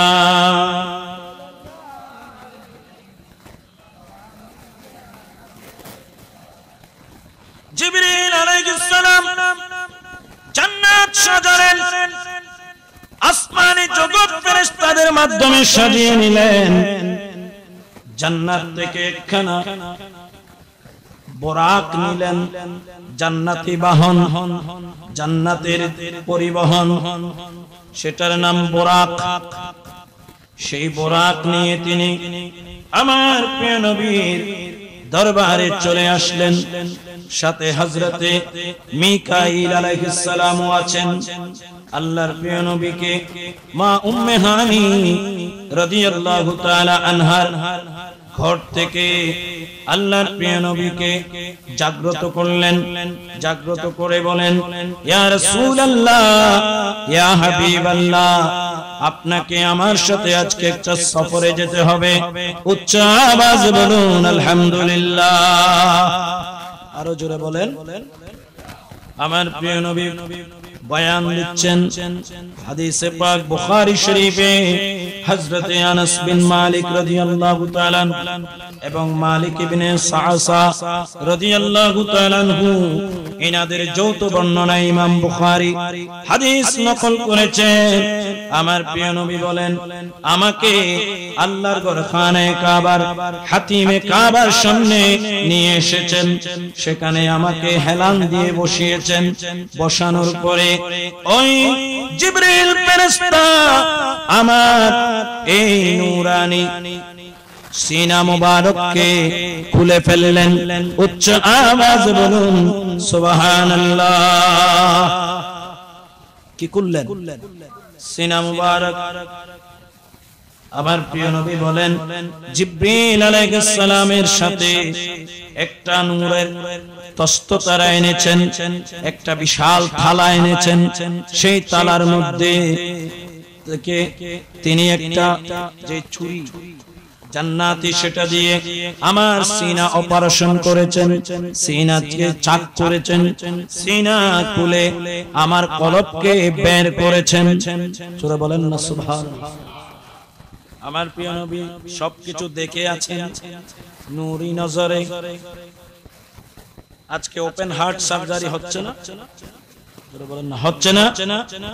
জিবরিল আলাইহিস সালাম জান্নাত সাজালেন, আসমানি জগৎ ফেরেশতাদের মাধ্যমে সাজিয়ে নিলেন। জান্নাত থেকে একখানা বোরাক নিলেন, জান্নাতি বাহন, জান্নাতের পরিবহন, সেটার নাম বোরাক। সেই বোরাক নিয়ে তিনি আমার প্রিয় নবীর দরবারে চলে আসলেন। সাথে হযরতে মিকাইল আলাইহিস সালাম আছেন। আল্লাহর প্রিয় নবীকে মা উম্মে হানি রাদিয়াল্লাহু তাআলা আনহার ঘর থেকে আল্লাহর প্রিয় নবীকে জাগ্রত করলেন। জাগ্রত করে বলেন, ইয়া রাসূলুল্লাহ, ইয়া হাবিবাল্লাহ, আপনাকে আমার সাথে আজকে একটা সফরে যেতে হবে। উচ্চ আওয়াজে বলুন আলহামদুলিল্লাহ। আরো জোরে বলেন। আমার প্রিয় নবী বয়ান দিচ্ছেন। হাদিসে পাক বুখারী শরীফে হযরতে আনাস বিন মালিক রাদিয়াল্লাহু তাআলা এবং মালিক ইবনে সাআসা রাদিয়াল্লাহু তাআলা এনাদের যৌথ বর্ণনা ইমাম বুখারী হাদিস নকল করেছেন। আমার প্রিয় নবী বলেন, আমাকে আল্লাহর ঘর খানায়ে কাবার, হাতিমে কাবার সামনে নিয়ে এসেছেন। সেখানে আমাকে হেলান দিয়ে বসিয়েছেন। বসানোর পরে ওই জিবরিল ফেরেশতা আমার এই নূরানি সিনা মুবারককে খুলে ফেললেন। উচ্চ আওয়াজ বলুন সুবহানাল্লাহ। কি খুললেন? সিনা মুবারক। আমার প্রিয় নবী বলেন, জিবরিল আলাইহিস সালামের সাথে একটা নূরের তস্ত তারা এনেছেন, একটা বিশাল থালা এনেছেন। সেই থালার মধ্যে থেকে তিনি একটা যে ছুরি জান্নাতি সেটা দিয়ে আমার সিনা অপারেশন করেছেন, সিনাকে চাক করেছেন, সিনা খুলে আমার কলবকে বের করেছেন। সূরা বলেন না সুবহানাল্লাহ। আমার প্রিয় নবী সবকিছু দেখে আছেন নূরি নজরে। আজকে ওপেন হার্ট সার্জারি হচ্ছে না, বলেন না হচ্ছে না,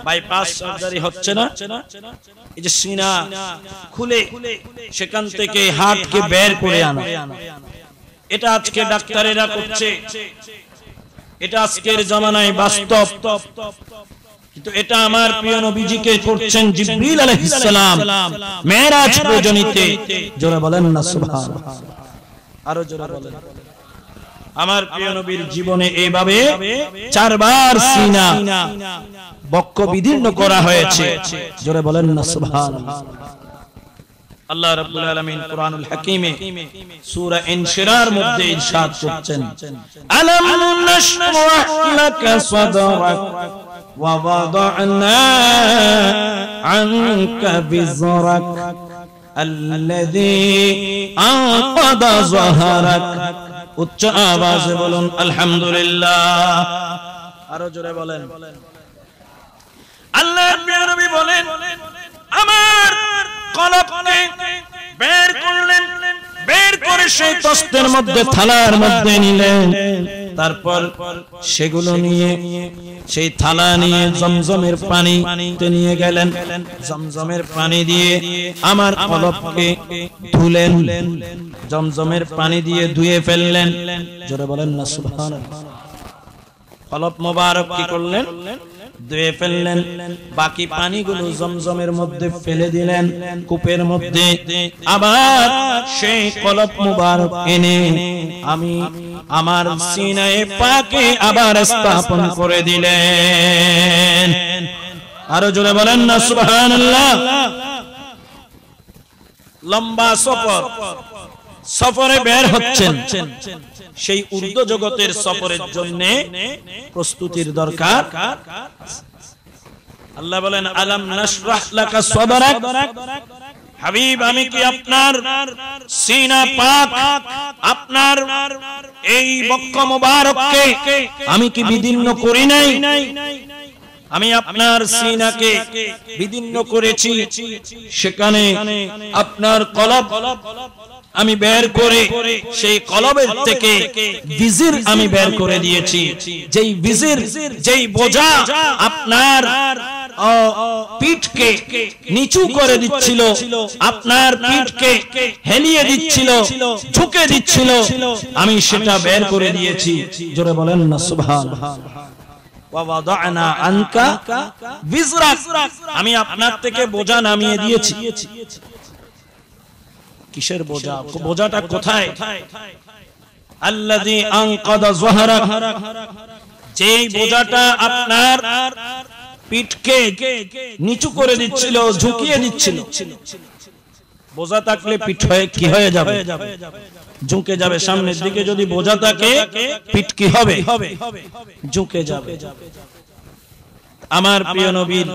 বাইপাস সার্জারি হচ্ছে না। এই যে সিনা খুলে সেখান থেকে হার্টকে বের করে আনা, এটা আজকে ডাক্তারেরা করছে, এটা আজকের জামানায় বাস্তব। কিন্তু এটা আমার প্রিয় নবীজিকে করছেন জিবরিল আলাইহিস সালাম মেরাজ রজনীতে। জোরে বলেন না সুবহানাল্লাহ, আরো জোরে বলেন। আমার প্রিয় নবীর জীবনে এইভাবে 4 বার সিনা বক্ষ বিদীর্ণ করা হয়েছে। জোরে বলেন না সুবহানাল্লাহ। আল্লাহ রাব্বুল আলামিন কুরআনুল হাকীমে সূরা ইনশিরার মধ্যে ইরশাদ করছেন, আলাম নাশরাহ লাকা সাদরাক ওয়া ওয়াদা'না আনকা বিজরাক আল্লাযী আনকাদা যাহরাক। উচ্চ আওয়াজে বলুন আলহামদুলিল্লাহ, আরো জোরে বলেন। আল্লাহর প্রিয় নবী বলেন, আমার কলবকে বের করলেন, বের করে সেই তস্তের মধ্যে থালার মধ্যে নিলেন। তারপর সেগুলো নিয়ে সেই থালা নিয়ে জমজমের পানিতে নিয়ে গেলেন। জমজমের পানি দিয়ে আমার কলবকে ধুলেন, জমজমের পানি দিয়ে ধুয়ে ফেললেন। জোরে বলেন না সুবহানাল্লাহ। কলব মোবারক কি করলেন? ধুয়ে ফেললেন। বাকি পানিগুলো জমজমের মধ্যে ফেলে দিলেন কূপের মধ্যে। আবার সেই কলব মোবারক এনে আমি আমার সিনায়ে পাকে আবার স্থাপন করে দিলেন। আরো জোরে বলেন না সুবহানাল্লাহ। লম্বা সফর, সফরে বের হচ্ছেন, সেই ঊর্ধ্ব জগতের সফরের জন্য প্রস্তুতির দরকার। আল্লাহ বলেন, আলাম নাশরাহ লাকা সাদরাক। হাবিব, আমি কি আপনার সিনা পাক, আপনার এই বক্ষ মোবারককে আমি কি বিদীর্ণ করি নাই? আমি আপনার সিনাকে বিদীর্ণ করেছি, সেখানে আপনার কলব আমি বের করে সেই কলবের থেকে বিজির আমি বের করে দিয়েছি। যেই বিজির, যেই বোঝা আপনার পিঠকে নিচু করে দিচ্ছিল, আপনার পিঠকে হেলিয়ে দিচ্ছিল, ঝুঁকে দিচ্ছিল, আমি সেটা বের করে দিয়েছি। জোরে বলেন না সুবহানাল্লাহ। ওয়া ওয়াদা'না আনকা বিজরাক, আমি আপনার থেকে বোঝা নামিয়ে দিয়েছি। কিসের বোঝা? বোঝাটা কোথায়? আল্লাযী আনকাদা যাহরাক, যেই বোঝাটা আপনার পিঠকে নিচু করে দিচ্ছিল, ঝুঁকিয়ে দিচ্ছিল। বোঝা থাকলে পিঠ হয়ে কি হয়ে যাবে? ঝুঁকে যাবে। সামনের দিকে যদি বোঝা থাকে পিঠ কি হবে? ঝুঁকে যাবে। আমার প্রিয় নবীর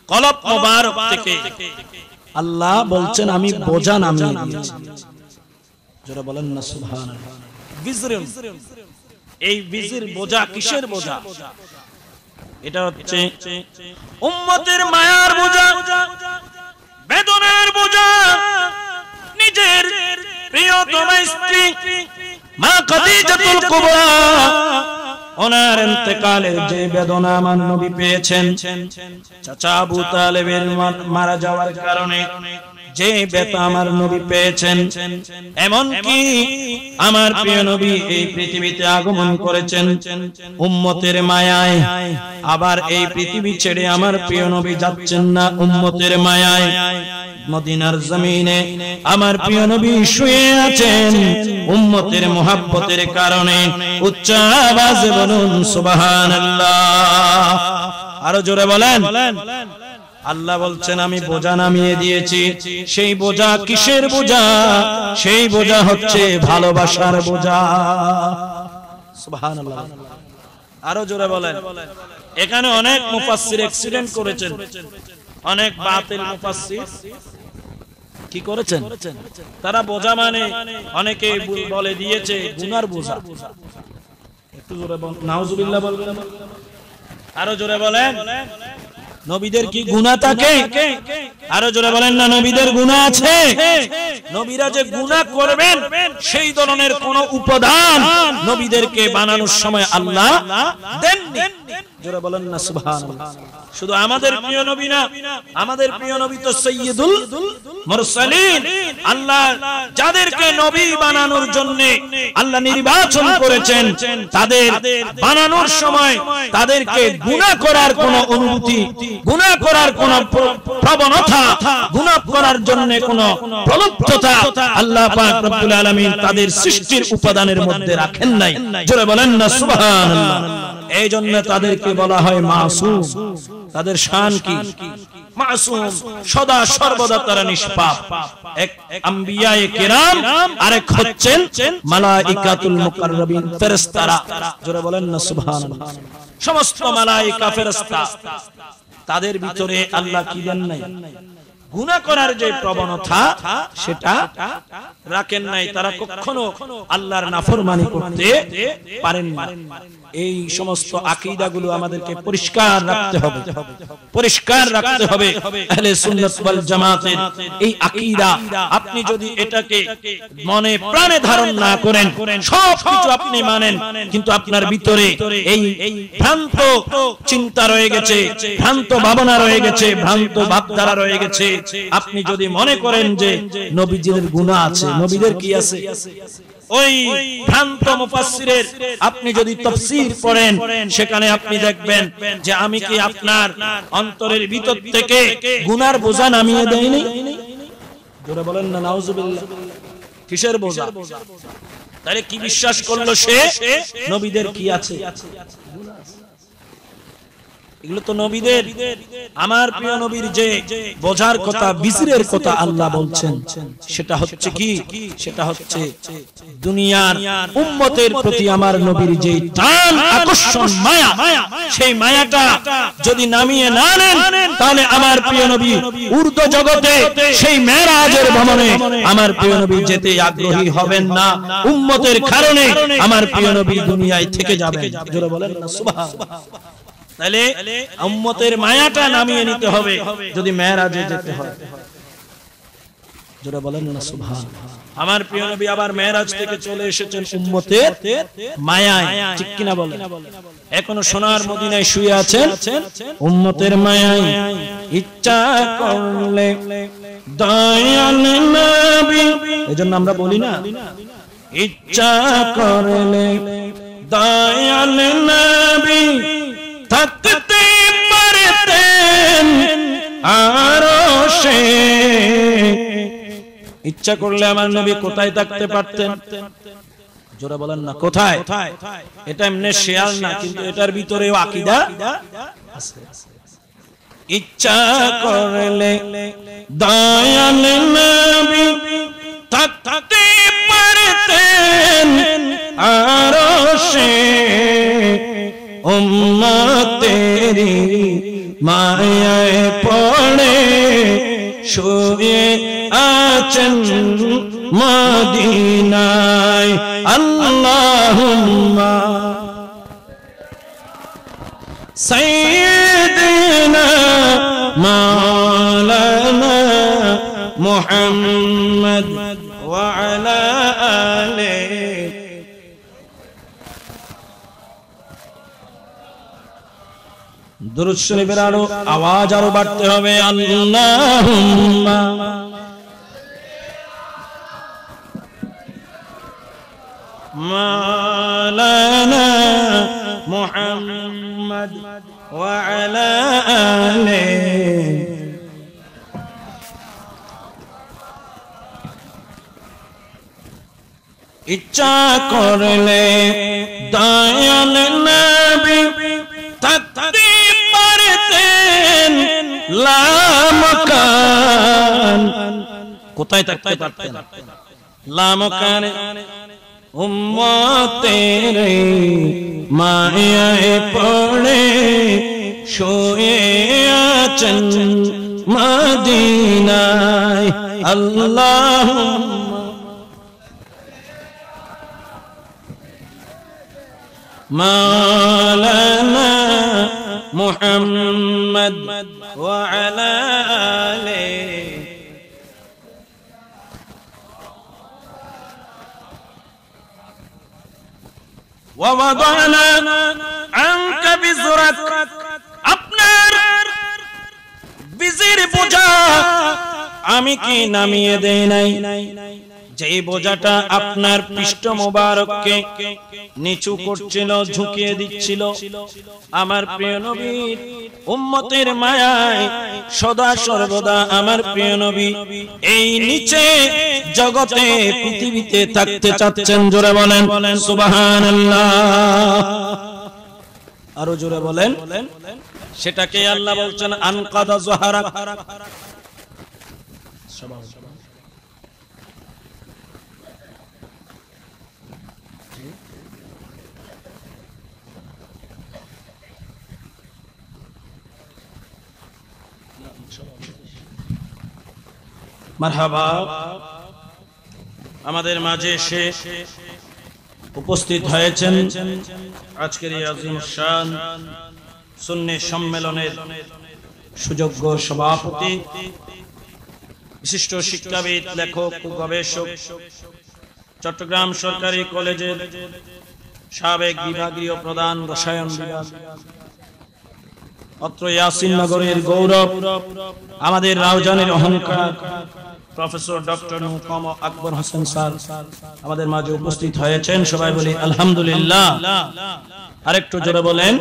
কলব মোবারক থেকে আল্লাহ বলছেন আমি বোঝা নামিয়ে দিয়েছি। যারা বলেন না সুবহানাল্লাহ। বিজরুন, এই বিজির বোঝা কিসের বোঝা? এটা হচ্ছে উম্মতের মায়ার বোঝা, বেদনার বোঝা। নিজের প্রিয়তমা স্ত্রী মা খাদিজাতুল কুবরা, ওনার ইন্তেকালের যে বেদনা আমার নবী পেয়েছেন, চাচা আবু তালেবের মারা যাওয়ার কারণে যে ব্যথা আমার নবী পেয়েছেন, এমন কি আমার প্রিয় নবী এই পৃথিবীতে আগমন করেছেন উম্মতের মায়ায়। আবার এই পৃথিবী ছেড়ে আমার প্রিয় নবী যাচ্ছেন না উম্মতের মায়ায়। মদিনার জমিনে আমার প্রিয় নবী শুয়ে আছেন উম্মতের মুহাব্বতের কারণে। উচ্চ আওয়াজে বলুন সুবহানাল্লাহ, আরো জোরে বলেন। আল্লাহ বলছেন আমি বোঝা নামিয়ে দিয়েছি। সেই বোঝা কিসের বোঝা? সেই বোঝা হচ্ছে ভালোবাসার বোঝা। সুবহানাল্লাহ। আরো জোরে বলেন। এখানে অনেক মুফাসসির অ্যাক্সিডেন্ট করেছেন, অনেক বাতিল মুফাসসির কি করেছেন, তারা বোঝা মানে অনেকে বলে দিয়েছে গুনার বোঝা। একটু জোরে বলেন নাউজুবিল্লাহ বলবেন। আরো জোরে বলেন নবীদের কি গুনাহ থাকে? আরো জোরে বলেন না নবীদের গুনাহ আছে? নবীরা যে গুনাহ করবেন সেই ধরনের কোন উপাদান নবীদেরকে বানানোর সময় আল্লাহ দেননি। জোরে বলেন না সুবহানাল্লাহ। শুধু আমাদের প্রিয় নবী না, আমাদের প্রিয় নবী তো সাইয়্যিদুল মুরসালিন। আল্লাহ যাদেরকে নবী বানানোর জন্য আল্লাহ নির্বাচন করেছেন, তাদের বানানোর সময় তাদেরকে গুনাহ করার কোনো অনুভূতি, গুনাহ করার কোনো প্রবণতা, গুনাহ করার জন্য কোনো প্রলুব্ধতা আল্লাহ পাক রব্বুল আলামিন তাদের সৃষ্টির উপাদানের মধ্যে রাখেন নাই। জোরে বলেন না সুবহানাল্লাহ। এই জন্য তাদেরকে বলা হয় মাসুম। তাদের শান কি? মাসুম, সদা সর্বদা তারা নিষ্পাপ। এক আম্বিয়ায়ে কেরাম, আরেক হচ্ছেন মালাইকাতুল মুকাররাবিন, ফেরেশতারা। জোরে বলেন না সুবহানাল্লাহ। সমস্ত মালাইকা ফেরেশতা, তাদের ভিতরে আল্লাহ কি দেন নাই? গুনাহ করার যে প্রবণতা সেটা রাখেন নাই। তারা কখনো আল্লাহর নাফরমানি করতে পারেন না। এই সমস্ত আকীদাগুলো আমাদেরকে পরিষ্কার রাখতে হবে, পরিষ্কার রাখতে হবে। আহলে সুন্নাত ওয়াল জামাতের এই আকীদা, আপনি যদি এটাকে মনে প্রাণে ধারণ না করেন, সব কিছু আপনি মানেন, কিন্তু আপনার ভিতরে এই ভ্রান্ত চিন্তা রয়ে গেছে, ভ্রান্ত ভাবনা রয়ে গেছে, ভ্রান্ত ভাবধারা রয়ে গেছে। আপনি যদি মনে করেন যে নবীজিদের গুনাহ আছে, নবীদের কি আছে? ওই ভ্রান্ত মুফাসসিরের আপনি যদি তাফসীর পড়েন, সেখানে আপনি দেখবেন যে আমি কি আপনার অন্তরের ভিতর থেকে গুনার বোঝা নামিয়ে দেইনি? জোরে বলেন না নাউজুবিল্লাহ। কিসের বোঝা? তাহলে কি বিশ্বাস করলো সে? নবীদের কি আছে? এগুলো তো নবীদের, আমার প্রিয় নবীর যে বোঝার কথা, বিজরের কথা আল্লাহ বলছেন, সেটা হচ্ছে কি? সেটা হচ্ছে দুনিয়ার উম্মতের প্রতি আমার নবীর যে টান, আকর্ষণ, মায়া, সেই মায়াটা যদি নামিয়ে না নেন, তাহলে আমার প্রিয় নবী ঊর্ধ্ব জগতে সেই মেরাজের ভ্রমণে আমার প্রিয় নবী যেতে আগ্রহী হবেন না। উম্মতের কারণে আমার প্রিয় নবী দুনিয়ায় থেকে যাবেন। জোরে বলেন না সুবহানাল্লাহ। তাহলে উম্মতের মায়াটা নামিয়ে নিতে হবে যদি মেরাজে যেতে হয়। জোরে বলেন না সুবহানাল্লাহ। আমার প্রিয় নবী আবার মেরাজ থেকে চলে এসেছেন উম্মতের মায়ায়, ঠিক কিনা বলেন? এখনো সোনার মদিনায় শুয়ে আছেন উম্মতের মায়ায়। ইচ্ছা করলে দয়াল নবী, এজন্য আমরা বলি না, ইচ্ছা করলে দয়াল নবী থাকতে পারতেন আরশে। ইচ্ছা করলে আমার নবী কোথায় থাকতে পারতেন? জোরে বলেন না কোথায়? এটা এমনি শেয়ার না, কিন্তু এটার ভিতরেও আকীদা আছে। ইচ্ছা করলে দয়াল নবী থাকতে পারতেন আরশে, উম্মতেরি মায়ায় পড়ে শুয়ে আছেন মদিনায়। আল্লাহুম্মা সাইয়্যিদিনা মাওলানা মুহাম্মদ ওয়া আলা আলিহি। দুরূদ শরীফের আরো আওয়াজ আরো বাড়তে হবে। আল্লাহুম্মা মাওলানা মুহাম্মদ ওয়া আলা আলিহি। ইচ্ছা করলে দয়াল নবী থাকতে পারতেন লামকান। কোথায় থাকতে পারতেন? লামকানে। উম্মতের মায়ায় পড়ে শুয়ে আছেন মদিনায় আল্লাহুম্মা মাওলানা মুহাম্মদ ওয়া আলা আলিহি ওয়া ওয়াদানা আনকা বিজরাক আপনার বিজির বোঝা আমি কি নামিয়ে দেই নাই যেই বোঝাটা আপনার পৃষ্ঠ মোবারককে নিচু করছিল ঝুঁকিয়ে দিচ্ছিল আমার প্রিয় নবীর উম্মতের মায়ায় সদা সর্বদা আমার প্রিয় নবী এই নিচে জগতে পৃথিবীতে থাকতে চাচ্ছেন জোরে বলেন সুবহানাল্লাহ আরো জোরে বলেন সেটাকে আল্লাহ বলছেন আনকাদা যহারাক মারহাবা আমাদের মাঝে এসে উপস্থিত হয়েছেন আজকের এই আযীম শান সুন্নি সম্মেলনের সুযোগ্য সভাপতি বিশিষ্ট শিক্ষাবিদ লেখক ও গবেষক চট্টগ্রাম সরকারি কলেজের সাবেক বিভাগীয় প্রধান রসায়ন বিভাগ অত্র ইয়াসিন নগরের গৌরব আমাদের রাউজানের অহংকার professor doctor মুকাম Akbar Hossain sir আমাদের মাঝে উপস্থিত হয়েছেন সবাই বলি আলহামদুলিল্লাহ আরেকটু জোরে বলেন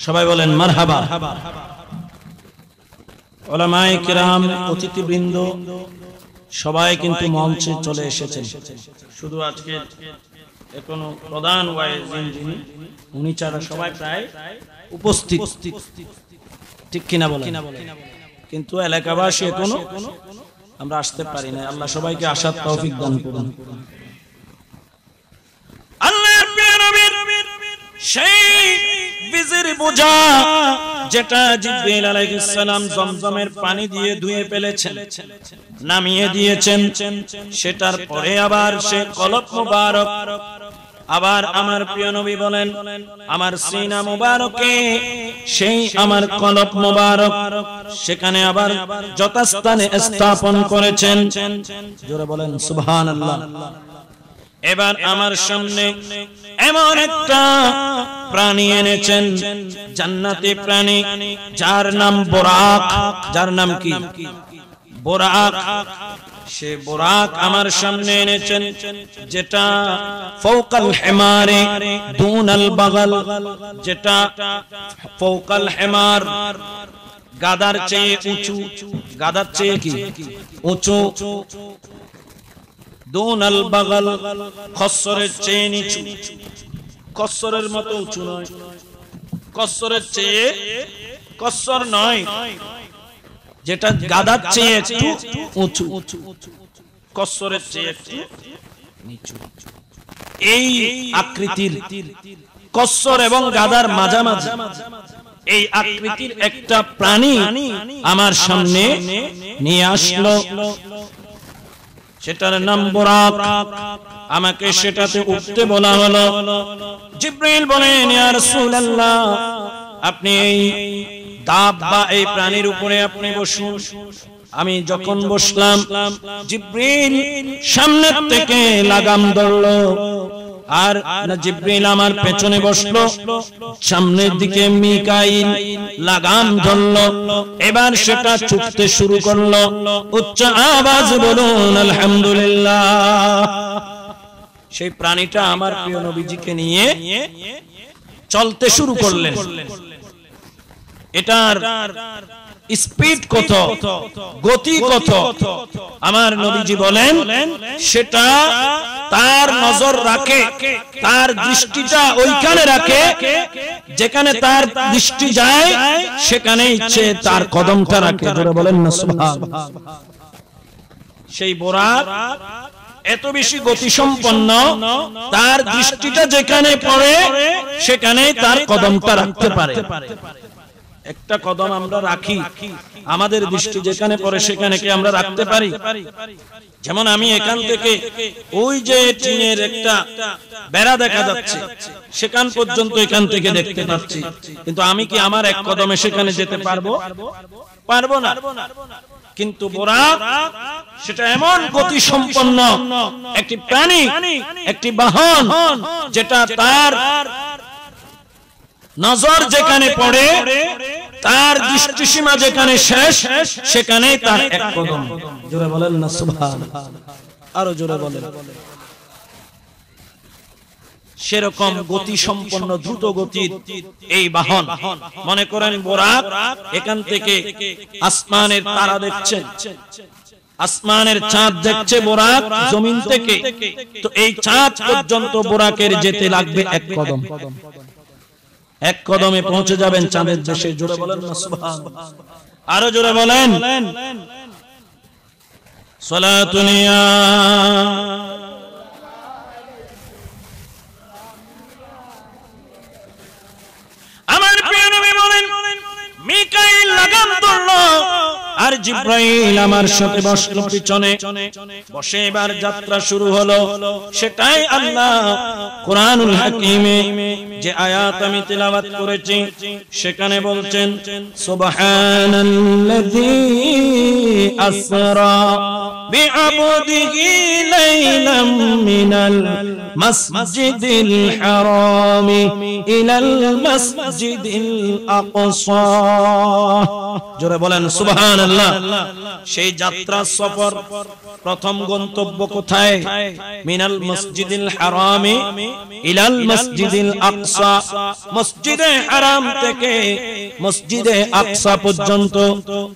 সবাই বলেন মারহাবা উলামায়ে কিরাম অতিথিবৃন্দ সবাই কিন্তু মঞ্চে চলে এসেছেন শুধু আজকে এখনো প্রধান ওয়াইজিন যিনি উনি ছাড়া সবাই প্রায় উপস্থিত ঠিক কিনা বলেন কিন্তু এলাকাবাসী এখনো আমরা আসতে পারি না আল্লাহ সবাইকে আসার তৌফিক দান করুন আল্লাহর প্রিয় নবীর সেই বিজির বোঝা যেটা জিবরিল আলাইহিস সালাম জমজমের পানি দিয়ে ধুয়ে ফেলেছেন নামিয়ে দিয়েছেন সেটার পরে আবার সে কলব মুবারক আবার আমার প্রিয় নবী বলেন আমার সিনা মুবারকে সেই আমার কলব মুবারক সেখানে আবার যথাস্থানে স্থাপন করেছেন জোরে বলেন সুবহানাল্লাহ এবার আমার সামনে এমন একটা প্রাণী এনেছেন জান্নাতি প্রাণী যার নাম বুরাক যার নাম কি বুরাক সে বুরাক আমার সামনে এনেছেন যেটা ফাওকাল হিমারে দুনাল বাগল যেটা ফাওকাল হিমার গাদার চেয়ে উঁচু গাদার চেয়ে কি উঁচু দুনাল বাগল খচ্চরের চেয়ে নিচু কচ্ছরের মতো উঁচু নয় কচ্ছরের চেয়ে কচ্ছর নয় যেটা গাদার চেয়ে একটু উঁচু কচ্ছরের চেয়ে একটু নিচু এই আকৃতির কচ্ছর এবং গাদার মাঝামাঝি এই আকৃতির একটা প্রাণী আমার সামনে নিয়ে আসলো সেটার নাম বুরাক আমাকে সেটাতে উঠতে বলা হলো জিবরিল বলেন ইয়া রাসূলুল্লাহ আপনি এই দাব্বা এই প্রাণীর উপরে আপনি বসুন আমি যখন বসলাম জিবরিল সামনে থেকে লাগাম ধরলো আর জিবরিল আমার পেছনে বসলো সামনের দিকে মিকাইল লাগাম ধরলো এবার সেটা ছুটতে শুরু করলো উচ্চ আওয়াজ বলুন আলহামদুলিল্লাহ সেই প্রাণীটা আমার প্রিয় নবীজিকে নিয়ে চলতে শুরু করলেন এটার স্পিড কত, গতি কত, আমার নবীজি বলেন সেটা তার নজর রাখে, তার দৃষ্টিটা ওইখানে রাখে যেখানে তার দৃষ্টি যায়, সেখানে ইচ্ছে তার কদমটা রাখে। জোরে বলেন না সুবহানাল্লাহ। সেই বোরাক এত বেশি গতি সম্পন্ন, তার দৃষ্টিটা যেখানে পড়ে সেখানেই তার কদমটা রাখতে পারে। একটা কদম আমরা রাখি, আমাদের দৃষ্টি যেখানে পড়ে সেখানে কি আমরা রাখতে পারি? যেমন আমি এখান থেকে ওই যে টিনের একটা বেড়া দেখা যাচ্ছে সেখান পর্যন্ত এখান থেকে দেখতে পাচ্ছি, কিন্তু আমি কি আমার এক কদমে সেখানে যেতে পারবো? পারবো না। কিন্তু বোরাক সেটা এমন গতি সম্পন্ন একটি প্রাণী, একটি বাহন, যেটা তার নজর যেখানে পড়ে, তার দৃষ্টিসীমা যেখানে শেষ, সেখানেই তার এক কদম। জোরে বলেন না সুবহানাল্লাহ। আরো জোরে বলেন। সেরকম গতি সম্পন্ন দ্রুত গতির এই বাহন। মনে করেন বোরাক এখান থেকে আসমানের তারা দেখছেন, আসমানের চাঁদ দেখছে বোরাক জমিন থেকে, তো এই চাঁদ পর্যন্ত বোরাকের যেতে লাগবে এক কদম। এক কদমে পৌঁছে যাবেন চাঁদের দেশে। জোরে বলেন না সুবহানাল্লাহ। আরো জোরে বলেন। সালাতুনিয়া আমার প্রিয় নবী বলেন, মিকাইল লাগাম ধরলো আর জিব্রাইল আমার সাথে বসলো পিছনে বসে, এবার যাত্রা শুরু হলো। সেটাই আল্লাহ কোরআনুল হাকিমে যে আয়াত আমি তেলাওয়াত করেছি সেখানে বলছেন, সুবহানাল্লাযী আসরা বিআবদিহি লাইলাম মিনাল মাসজিদিল হারামি ইলাল মাসজিদিল আকসা। জোরে বলেন সুবহানাল্লাহ। সেই যাত্রা সফর প্রথম গন্তব্য কোথায়? মিনাল মসজিদিল হারামি ইলাল মসজিদিল আকসা। মসজিদে হারাম থেকে মসজিদে আকসা পর্যন্ত।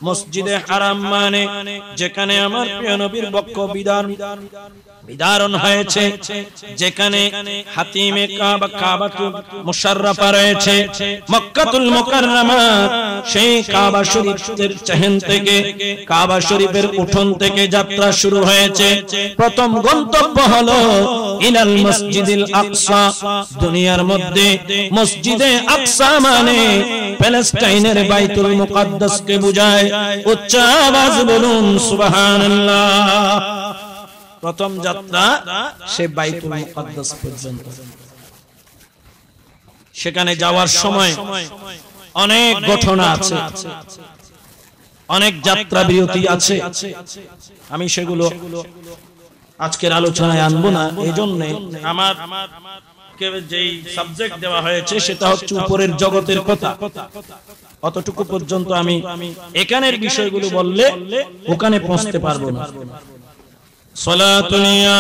মসজিদে হারাম মানে যেখানে আমার প্রিয় নবীর বক্ষ বিদারণ হয়েছে, যেখানে হাতিমে কাবা, কাবাতুল মুশাররাফা রয়েছে, মক্কাতুল মুকাররমা, সেই কাবা শরীফের চেহেন থেকে, কাবা শরীফের উঠোন থেকে যাত্রা শুরু হয়েছে। প্রথম গন্তব্য হলো ইলাল মসজিদিল আকসা। দুনিয়ার মধ্যে মসজিদে আকসা মানে প্যালেস্টাইনের বাইতুল মুকাদ্দাসকে বোঝায়। উচ্চ আওয়াজ বলুন সুবহানাল্লাহ। প্রথম যাত্রা সে বাইতুল মুকাদ্দাস পর্যন্ত। সেখানে যাওয়ার সময় অনেক ঘটনা আছে, অনেক যাত্রা বিরতি আছে। আমি সেগুলো আজকের আলোচনায় আনবো না, এই জন্য আমার যেই সাবজেক্ট দেওয়া হয়েছে সেটা হচ্ছে উপরের জগতের কথা। অতটুকু পর্যন্ত আমি এখানের বিষয়গুলো বললে ওখানে পৌঁছতে পারবো না। সালাতুনিয়া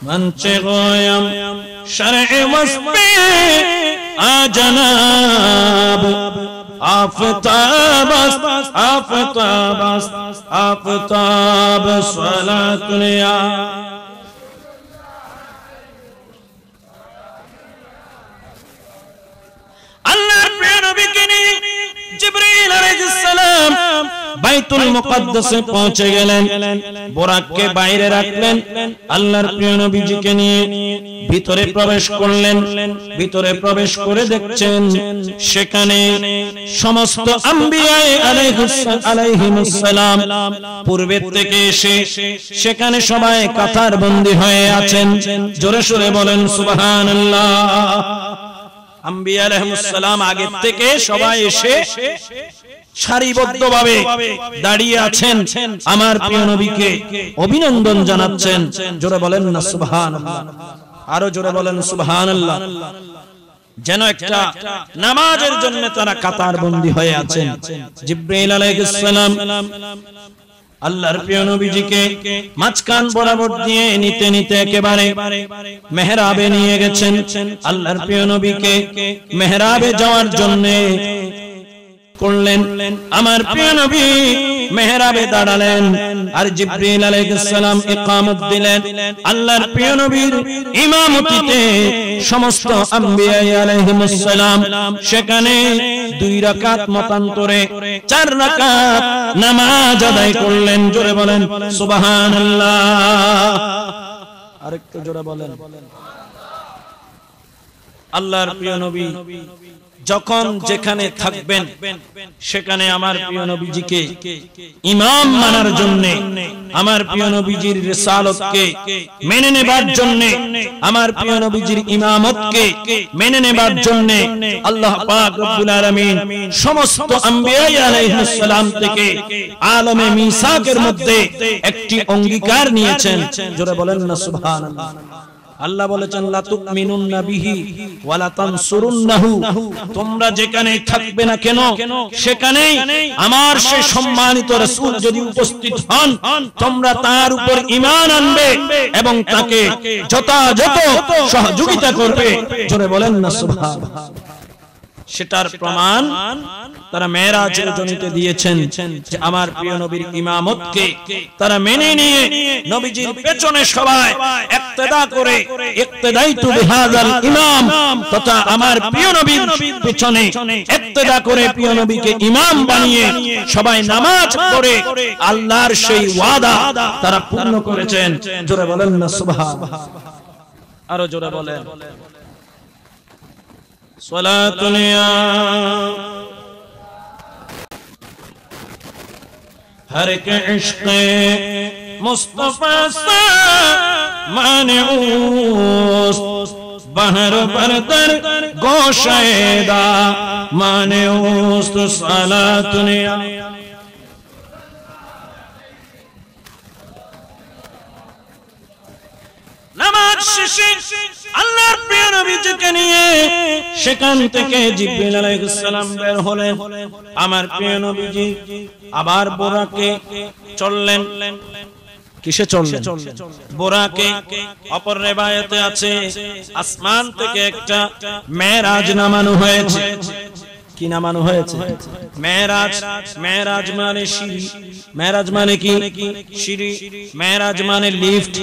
मंचे गोयम शरअ वस्पे आजनाब आफताब आफताब आफताब सलातुनिया। अल्लाह प्रिय नबी के लिए जिब्रील अलैहिस सलाम বাইতুল মুকাদ্দাসে পৌঁছে গেলেন, বোরাককে বাইরে রাখলেন, আল্লাহর প্রিয় নবীজিকে নিয়ে ভিতরে প্রবেশ করলেন। ভিতরে প্রবেশ করে দেখছেন সেখানে সমস্ত আম্বিয়া আলাইহিmus সালাম পূর্বের থেকে এসে সেখানে সবাই কাতার বন্দী হয়ে আছেন। জোরে সোরে বলেন সুবহানাল্লাহ। আম্বিয়া আলাইহিmus সালাম আগের থেকে সবাই এসে সারিবদ্ধভাবে দাঁড়িয়ে আছেন, আমার প্রিয় নবীকে অভিনন্দন জানাচ্ছেন। জোরে বলেন না সুবহানাল্লাহ। আরো জোরে বলেন সুবহানাল্লাহ। যেন একটা নামাজের জন্য তারা কাতার বন্দী হয়ে আছেন। জিব্রাইল আলাইহিস সালাম আল্লাহর প্রিয় নবীজিকে মাঝখান বরাবর দিয়ে নিতে নিতে একেবারে মেহরাবে নিয়ে গেছেন। আল্লাহর প্রিয় নবীকে মেহরাবে যাওয়ার জন্য করলেন। আমার প্রিয় নবী মেহরাবে দাঁড়ালেন আর জিবরিল আলাইহিস সালাম ইকামত দিলেন। আল্লাহর প্রিয় নবীর ইমামতিতে সমস্ত আম্বিয়া আলাইহিমুস সালাম সেখানে 2 রাকাত মতান্তরে 4 রাকাত নামাজ আদায় করলেন। জোরে বলেন সুবহানাল্লাহ। আরেকটু জোরে বলেন। আল্লাহর প্রিয় নবী যখন যেখানে থাকবেন সেখানে আমার প্রিয় নবীজিকে ইমাম মানার জন্য, আমার প্রিয় নবীজির রিসালাতকে মেনে নেবার জন্য, আমার প্রিয় নবীজির ইমামতকে মেনে নেবার জন্য আল্লাহ পাক রব্বুল আলামিন সমস্ত আম্বিয়া আলাইহিস সালাম থেকে আলমে মিসাকের মধ্যে একটি অঙ্গীকার নিয়েছেন। জোরে বলেন না সুবহানাল্লাহ। আল্লাহ বলেছেন লা তুমিনুন্না বিহি ওয়া লা তানসুরুন্নাহু, তোমরা যেখানে থাকবে না কেন সেখানেই আমার সেই সম্মানিত রাসূল যদি উপস্থিত হন তোমরা তার উপর ঈমান আনবে এবং তাকে যথাযথ সহযোগিতা করবে। জোরে বলেন না সুবহানাল্লাহ। সেটার প্রমাণ তারা মেরাজের জনিতে দিয়েছেন যে আমার প্রিয় নবীর ইমামতকে তারা মেনে নিয়ে নবীজির পেছনে সবাই ইক্তেদা করে ইক্তেদাইতু বিহাযাল ইমাম, তথা আমার প্রিয় নবীর পেছনে ইক্তেদা করে প্রিয় নবীকে ইমাম বানিয়ে সবাই নামাজ পড়ে আল্লাহর সেই ওয়াদা তারা পূর্ণ করেছেন। জোরে বলেন না সুবহানাল্লাহ। আরো জোরে বলেন সালাতুন ইয়া हर के इश्क़ मुस्तफ़ा से मानऊस बहर बरदर गोशैदा मानऊस तो सलातुन या নামাজ শেষে আল্লাহর প্রিয় নবীকে নিয়ে সেখান থেকে জিবরিল আলাইহিস সালাম বের হলেন। আমার প্রিয় নবীজি আবার বোরাকে চললেন। কিসে চললেন? বোরাকে। অপর রিওয়ায়াতে আছে আসমান থেকে একটা মেরাজ নামানো হয়েছে। কি নামানো হয়েছে? মেরাজ। মেরাজ মানে সিঁড়ি। মেরাজ মানে কি? সিঁড়ি। মেরাজ মানে লিফট।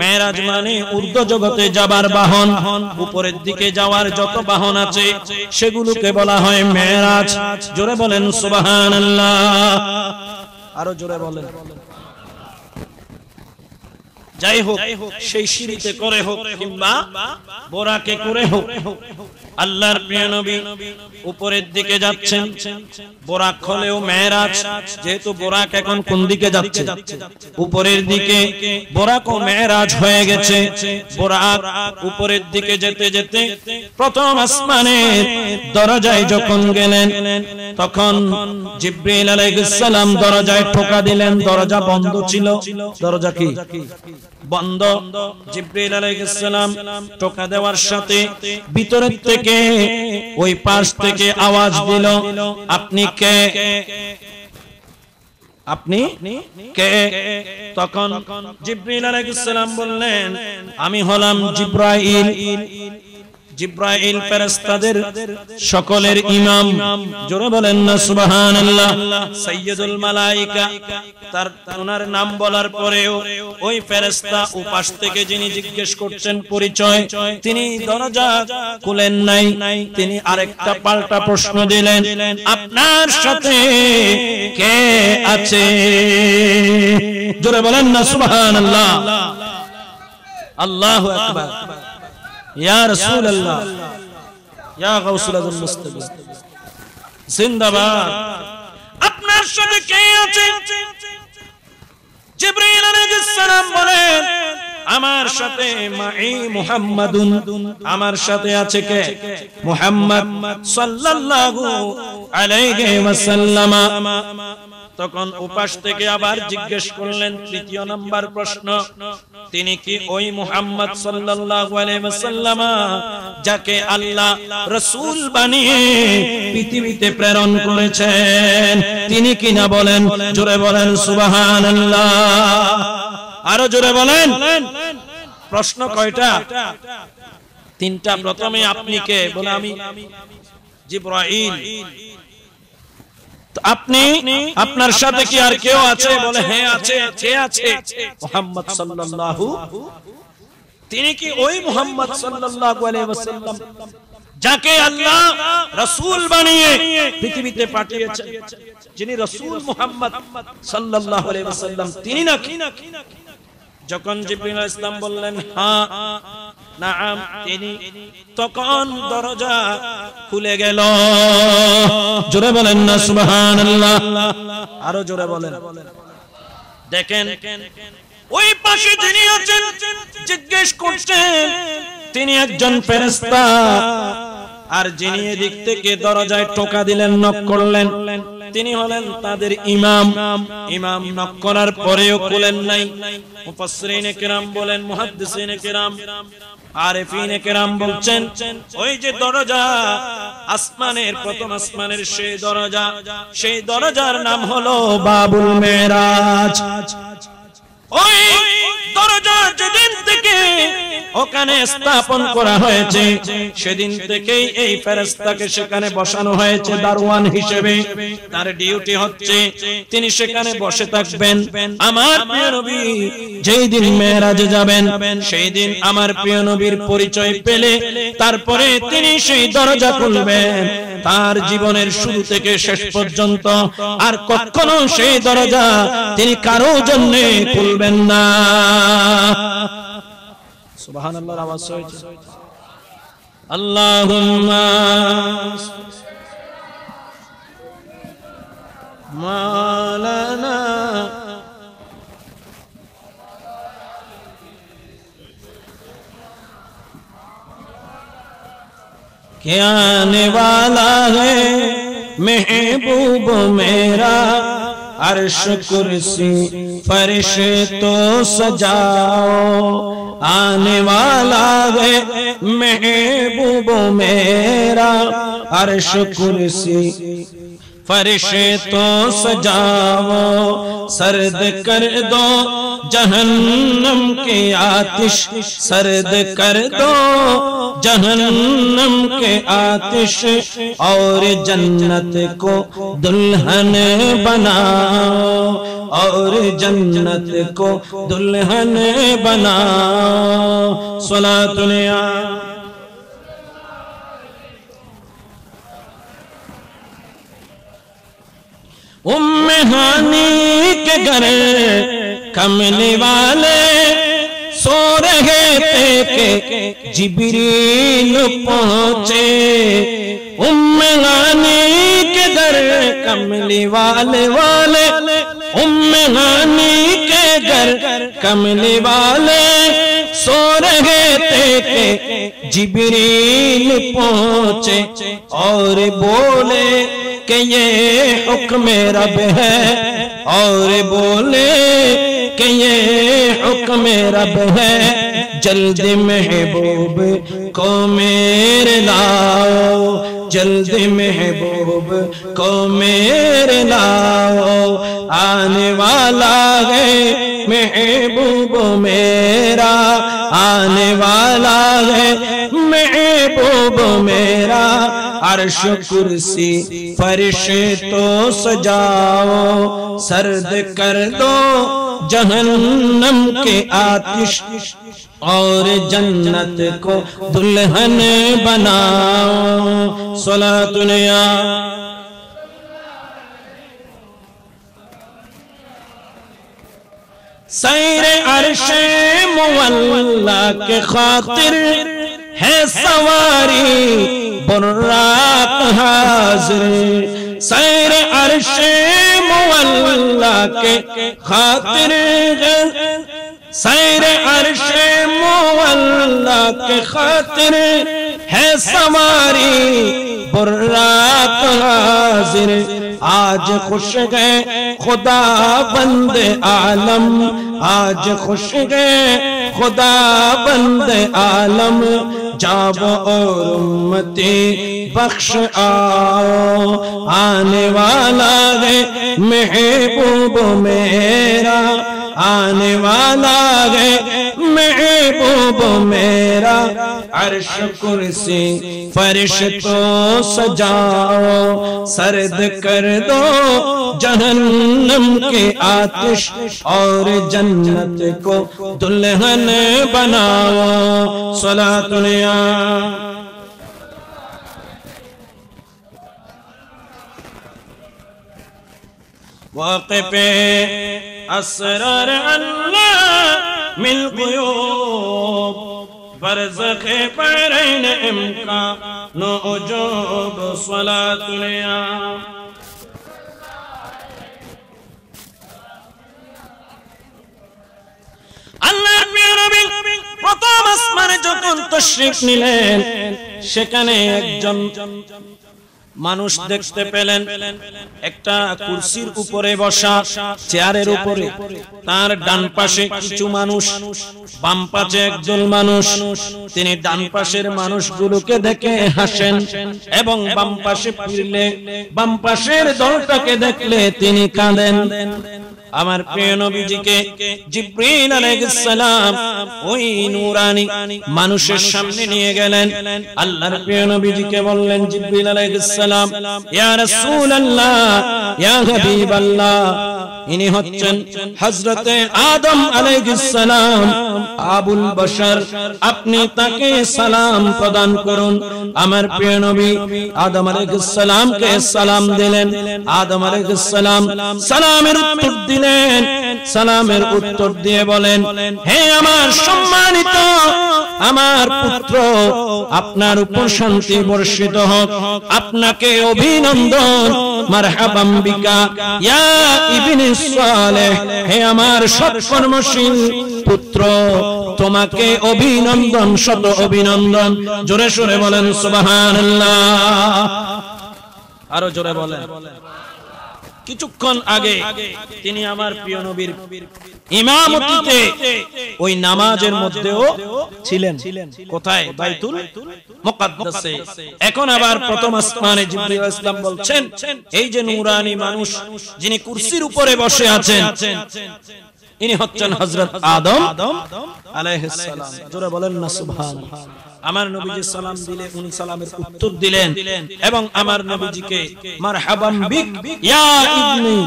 মেরাজ মানে ঊর্ধ্ব জগতে যাবার বাহন। উপরের দিকে যাওয়ার যত বাহন আছে সেগুলোকে বলা হয় মেরাজ। জোরে বলেন সুবহানাল্লাহ। আরো জোরে বলেন। যাই হোক, সেই সিঁড়িতে করে হোক কিংবা বোরাকে করে হোক, আল্লাহর প্রিয় নবী উপরের দিকে যাচ্ছেন। বোরাক হলেও মেরাজ, যেহেতু বোরাক এখন কোন দিকে যাচ্ছে? উপরের দিকে। বোরাক ও মেরাজ হয়ে গেছে। বোরাক উপরের দিকে যেতে যেতে প্রথম আসমানের দরজায় যখন গেলেন তখন জিবরিল আলাইহিস সালাম দরজায় ঠোকা দিলেন। দরজা বন্ধ ছিল। দরজা কি? বন্ধ। জিবরিল আলাইহিস সালাম টোকা দেওয়ার সাথে ভিতরের থেকে ওই পাশ থেকে আওয়াজ দিল, আপনি কে? আপনি কে? তখন জিবরিল আলাইহিস সালাম বললেন, আমি হলাম জিবরাইল। জিবরাইল ফেরেশতাদের সকলের ইমাম। জোরে বলেন না সুবহানাল্লাহ। সাইয়্যিদুল মালায়েকা। তার ওনার নাম বলার পরেও ওই ফেরেশতা উপাস থেকে যিনি জিজ্ঞেস করছেন পরিচয়, তিনি দরজা খুলেন নাই। তিনি আরেকটা পাল্টা প্রশ্ন দিলেন, আপনার সাথে কে আছে? জোরে বলেন না সুবহানাল্লাহ। আল্লাহু আকবার। ইয়া রাসূলুল্লাহ, ইয়া গাউসুল আযম মুস্তাফা জিন্দাবাদ। আপনার সাথে কে আছে? জিবরাইল আলাইহিস সালাম বলেন, আমার সাথে মাই মুহাম্মাদুন, আমার সাথে আছে কে? মুহাম্মদ সাল্লাল্লাহু আলাইহি ওয়াসাল্লাম। তখন উপাস থেকে আবার জিজ্ঞেস করলেন তৃতীয় নাম্বার প্রশ্ন, তিনি কি ওই মুহাম্মদ সাল্লাল্লাহু আলাইহি ওয়াসাল্লাম যাকে আল্লাহ রাসূল বানিয়ে পৃথিবীতে প্রেরণ করেছেন, তিনি কি না? বলেন, জোরে বলেন সুবহানাল্লাহ, আরো জোরে বলেন। প্রশ্ন কয়টা? তিনটা। প্রথমে আপনি কে? বলে আমি জিবরাইল। আপনি, আপনার সাথে কি আর কেউ আছে? বলে হ্যাঁ আছে। কে আছে? মুহাম্মদ সাল্লাল্লাহু। তিনি কি ওই মুহাম্মদ সাল্লাল্লাহু আলাইহি ওয়াসাল্লাম যাকে আল্লাহ রাসূল বানিয়ে পৃথিবীতে পাঠিয়েছেন, যিনি রাসূল মুহাম্মদ সাল্লাল্লাহু আলাইহি ওয়াসাল্লাম, তিনি নাকি? যখন জিবরিল আলাইহিস সালাম বললেন হ্যাঁ, নাম তিনি, তখন দরজা খুলে গেল। জোরে বলেন না সুবহানাল্লাহ, আরো জোরে বলেন। দেখেন ওই পাশে যিনি আছেন জিজ্ঞেস করছেন, তিনি একজন ফেরেশতা, আর যিনি এদিক থেকে দরজায় টোকা দিলেন, নক করলেন, তিনি হলেন তাদের ইমাম। ইমাম নক করার পরেও খুলেন নাই। মুফাসসিরিনে কেরাম বলেন, মুহাদ্দিসিনে কেরাম, আরিফিনে কেরাম বলছেন, ওই যে দরজা, আসমানের প্রথম আসমানের সেই দরজার নাম হলো বাবুল মেরাজ। ওই দরজা যেদিন থেকে ওখানে স্থাপন করা হয়েছে, সেদিন থেকেই এই ফেরেশতাকে সেখানে বসানো হয়েছে দারওয়ান হিসেবে। তার ডিউটি হচ্ছে তিনি সেখানে বসে থাকবেন। আমার প্রিয় নবী যেই দিন মেরাজে যাবেন, সেই দিন আমার প্রিয় নবীর পরিচয় পেলে তারপরে তিনি সেই দরজা খুলবেন। তার জীবনের শুরু থেকে শেষ পর্যন্ত আর কখনো সেই দরজা তিনি কারো জন্য খুলবেন না। সুবহানাল্লাহর আওয়াজ হয়েছে। আল্লাহুম্মা মাওলানা के आने वाला है महबूब मेरा, अर्श कुर्सी फर्श तो सजाओ, आने वाला है महबूब मेरा, अर्श कुर्सी फर्श तो सजाओ, सर्द कर दो जहन्नम के आतिश, सर्द कर दो जहन्नम के आतिश, और जन्नत को दुल्हन बनाओ, और जन्नत को दुल्हन बनाओ। सलातुन या उम्मे हानी के घर कमले वाले सो रहे थे कि जिब्रील पहुंचे, उम्मे हानी के घर कमले वाले उम्मे हानी के घर कमले वाले सो रहे थे कि जिब्रील पहुंचे, और बोले कि ये हुक्म रब है, और बोले कि ये हुक्म रब है, जल्दी महबूब को मेरे लाओ, जल्दी महबूब को मेरे लाओ, आने वाला है महबूब मेरा, आने वाला है महबूब मेरा, अर्श कुर्सी फर्श तो सजाओ, सर्द कर दो जहन्नम के आतिश, और जन्नत को दुल्हन बनाओ। सलातुन या सैरे अर्शे मुअल्ला के खातिर है सवारी बुर्राक हाजिर, सैर अर्शे मुअल्ला के खातिर है, सैर अर्शे मुअल्ला के खातिर है सवारी बुर्रात हाजिर आज खुश गए खुदा बंदे आलम आज खुश गए खुदा बंदे आलम जाओ और उम्मती बख्श आओ आने वाला है महबूब मेरा आने वाला है महबूब मेरा अर्श कुर्सी फरिश्तों सजाओ सर्द कर दो जहन्नम के आतिश और जन्नत को दुल्हन बनाओ सलातुल्लाह वाक़िफ़े असरार अल्लाह मिल ग़ुयूब बरज़ख़े बैरैन इम्कान उजूब सलातुल्लाह আল্লাহর প্রিয় নবী প্রথম আসমানে যখন তাশরীফ নিলেন সেখানে একজন মানুষ দেখতে পেলেন একটা কুরসির উপরে বসা চেয়ারের উপরে তার ডান পাশে কিছু মানুষ বাম পাশে একদল মানুষ তিনি ডান পাশের মানুষগুলোকে দেখে হাসেন এবং বাম পাশে ফিরলে বাম পাশের দলটাকে দেখলে তিনি কাঁদেন আমার প্রিয় নবীজিকে জিবরিল আলাইহিস সালাম ওই নূরানি মানুষের সামনে নিয়ে গেলেন আল্লাহর প্রিয় নবীজিকে বললেন জিবরিল আলাইহিস সালাম ইয়া রাসূলুল্লাহ ইয়া হাবিবাল্লাহ ইনি হচ্ছেন হযরতে আদম আলাইহিস সালাম আবুল বশর আপনি তাকে সালাম প্রদান করুন আমার প্রিয় নবী আদম আলাইহিস সালামকে সালাম দিলেন আদম আলাইহিস সালাম সালামের উত্তর দিলেন সালামের উত্তর দিয়ে বলেন হে আমার সম্মানিত আমার পুত্র আপনার উপর শান্তি বর্ষিত হোক আপনাকে অভিনন্দন মারহাবাম বিকা ইয়া ইবনে সালেহ হে আমার সৎকর্মশীল পুত্র তোমাকে অভিনন্দন শত অভিনন্দন জোরে সোরে বলেন সুবহানাল্লাহ আরো জোরে বলেন কিছুক্ষণ আগে তিনি আমার প্রিয় নবীর ইমামতিতে ওই নামাজের মধ্যেও ছিলেন কোথায় বাইতুল মুকাদ্দাসে এখন আবার প্রথম আসমানে জিবরিল আলাইহিস সালাম বলছেন এই যে নূরানি মানুষ যিনি কুরসির উপরে বসে আছেন ইনি হচ্ছেন হযরত আদম আলাইহিস সালাম জোরে বলেন না সুবহানাল্লাহ আমার নবীজি সালাম দিলে উনি সালামের উত্তর দিলেন এবং আমার নবীজিকে মারহাবাম বিক ইয়া ইবনি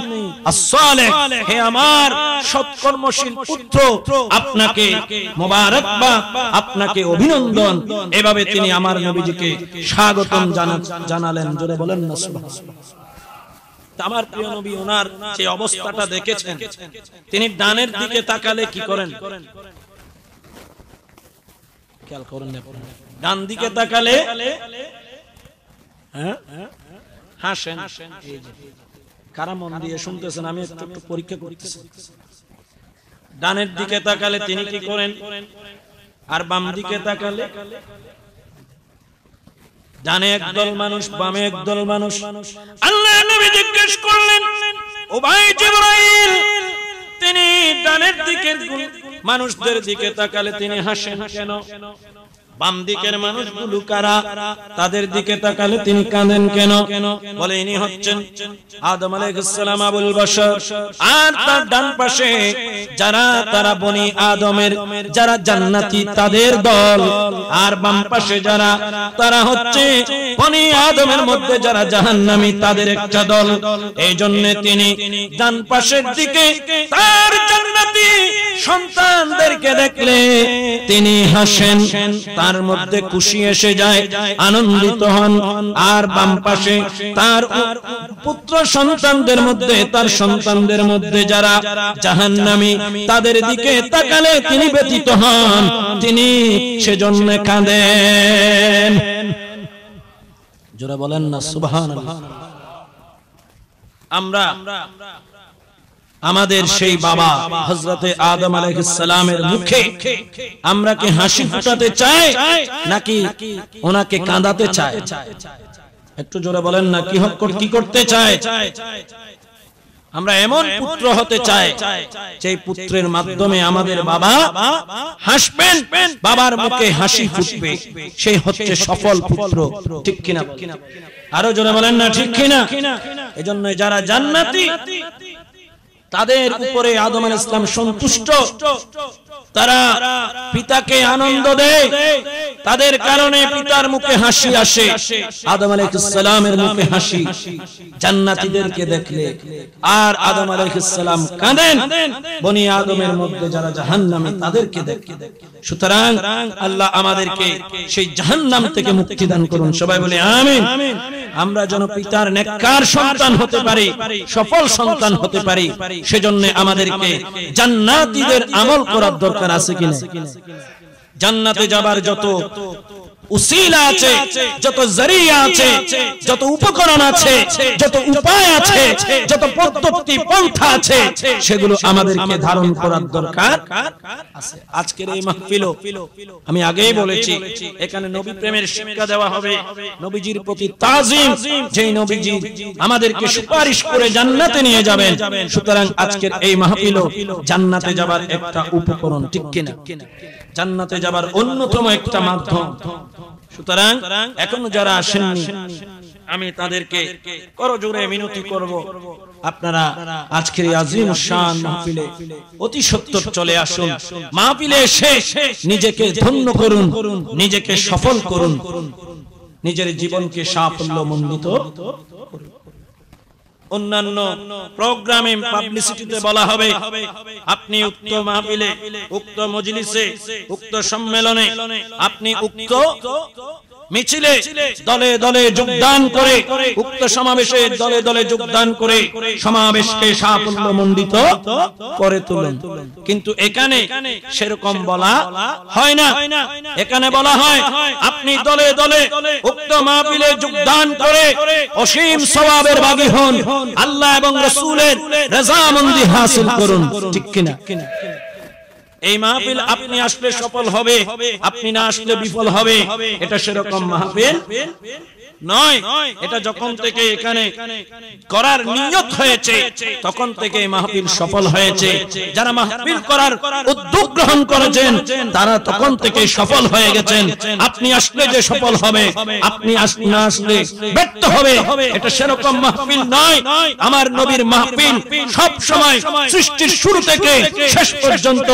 আস-সালেহ হে আমার সৎকর্মশীল পুত্র আপনাকে মোবারকবাদ আপনাকে অভিনন্দন এভাবে তিনি আমার নবীজিকে স্বাগতম জানালেন জোরে বলেন না সুবহানাল্লাহ আমার প্রিয় নবী ওনার যে অবস্থাটা দেখেছেন তিনি ডানের দিকে তাকালে কি করেন খেয়াল করেন ডান দিকে তাকালে হাসেন কারা মন দিয়ে শুনতেছেন আমি একটু পরীক্ষা করতেছি ডানের দিকে তাকালে তিনি কি করেন আর বাম দিকে তাকালে ডানে একদল মানুষ বামে একদল মানুষ আল্লাহ নবী জিজ্ঞেস করলেন ও ভাই জিবরাইল তিনি ডানের দিকের মানুষদের দিকে তাকালে তিনি হাসেন কেন বাম দিকের মানুষগুলো কারা তাদের দিকে তাকালে তিনি কাঁদেন কেন বলে ইনি হচ্ছেন আদম আলাইহিস সালাম আবুল বশর আর তার ডান পাশে যারা তারা বনি আদমের যারা জান্নাতি তাদের দল আর বাম পাশে যারা তারা হচ্ছে বনি আদমের মধ্যে যারা জাহান্নামী তাদের একটা দল এইজন্য তিনি ডান পাশের দিকে তার জান্নাতি সন্তানদেরকে দেখলে তিনি হাসেন তার মধ্যে খুশি এসে যায় আনন্দিত হন আর বাম পাশে তার পুত্র সন্তানদের মধ্যে তার সন্তানদের মধ্যে যারা জাহান্নামী তাদের দিকে তাকালে তিনি ব্যথিত হন তিনি সেজন্য কাঁদেন জোরে বলেন না সুবহানাল্লাহ আমরা আমাদের সেই বাবা হযরতে আদম আলাইহিস সালামের মুখে আমরা কি হাসি ফুটাতে চাই নাকি ওনাকে কাঁদাতে চাই? একটু জোরে বলেন না, কি করতে চাই? আমরা এমন পুত্র হতে চাই যেই পুত্রের মাধ্যমে আমাদের বাবা হাসবেন, বাবার মুখে হাসি ফুটবে, সেই হচ্ছে সফল পুত্র। ঠিক কিনা? আরো জোরে বলেন না ঠিক কিনা? এজন্য যারা জান্নাতি তাদের উপরে আদম আলাইহিস সালাম সন্তুষ্ট, তারা পিতাকে আনন্দ দেয়, তাদের কারণে পিতার মুখে হাসি আসে। আদম আলাইহিস সালামের মুখে হাসি জান্নাতীদেরকে দেখলে। আর আদম আলাইহিস সালাম কাঁদেন বনি আদমের মধ্যে যারা জাহান্নামী তাদেরকে দেখে। সুতরাং আল্লাহ আমাদেরকে সেই জাহান্নাম থেকে মুক্তি দান করুন। সবাই বলে আমিন। আমরা যেন পিতার নেককার সন্তান হতে পারি, সফল সন্তান হতে পারি, সেজন্য আমাদেরকে জান্নাতীদের আমল করার দরকার আছে কিনা? জান্নাতে যাবার যত উসিলা আছে, যত জরিয়া আছে, যত উপকরণ আছে, যত উপায় আছে, যত পদ্ধতি পন্থা আছে, সেগুলো আমাদেরকে ধারণ করার দরকার আছে। আজকের এই মাহফিল আমি আগেই বলেছি, এখানে নবী প্রেমের শিক্ষা দেওয়া হবে, নবীজির প্রতি তাজিম, যেই নবীজি আমাদেরকে সুপারিশ করে জান্নাতে নিয়ে যাবেন। সুতরাং আজকের এই মাহফিল জান্নাতে যাবার একটা উপকরণ। ঠিক কিনা? জান্নাতে যাবার অন্যতম একটা মাধ্যম। সুতরাং এখনো যারা আসেননি, আমি তাদেরকে করজোড়ে মিনতি করব, আপনারা আজকের আজিম শান মাহফিলে অতি সত্বর চলে আসুন। মাহফিলে এসে নিজেকে ধন্য করুন, নিজেকে সফল করুন, নিজের জীবনকে সাফল্যমণ্ডিত করুন। অন্যান্য প্রোগ্রামে পাবলিসিটিতে বলা হবে, আপনি উক্ত মাহফিলে, উক্ত মজলিসে, উক্ত সম্মেলনে, আপনি উক্ত মিছিলে দলে দলে যোগদান করে, উক্ত সমাবেশে দলে দলে যোগদান করে সমাবেশকে সাফল্যমণ্ডিত করে তুলুন। কিন্তু এখানে সেরকম বলা হয় না। এখানে বলা হয় আপনি দলে দলে উক্ত মাহফিলে যোগদান করে অসীম সওয়াবের ভাগী হন, আল্লাহ এবং রাসূলের রাযামন্দি হাসিল করুন। ঠিক কিনা? এই মাহফিল আপনি আসলে সফল হবে, আপনি না আসলে বিফল হবে, এটা সেরকম মাহফিল নয়। এটা যখন থেকে এখানে করার নিয়ত হয়েছে তখন থেকে মাহফিল সফল হয়েছে। যারা মাহফিল করার উদ্যোগ গ্রহণ করেছেন তারা তখন থেকে সফল হয়ে গেছেন। আপনি আসলে যে সফল হবে, আপনি না আসলে ব্যর্থ হবে, এটা সেরকম মাহফিল নয়। আমার নবীর মাহফিল সব সময় সৃষ্টির শুরু থেকে শেষ পর্যন্ত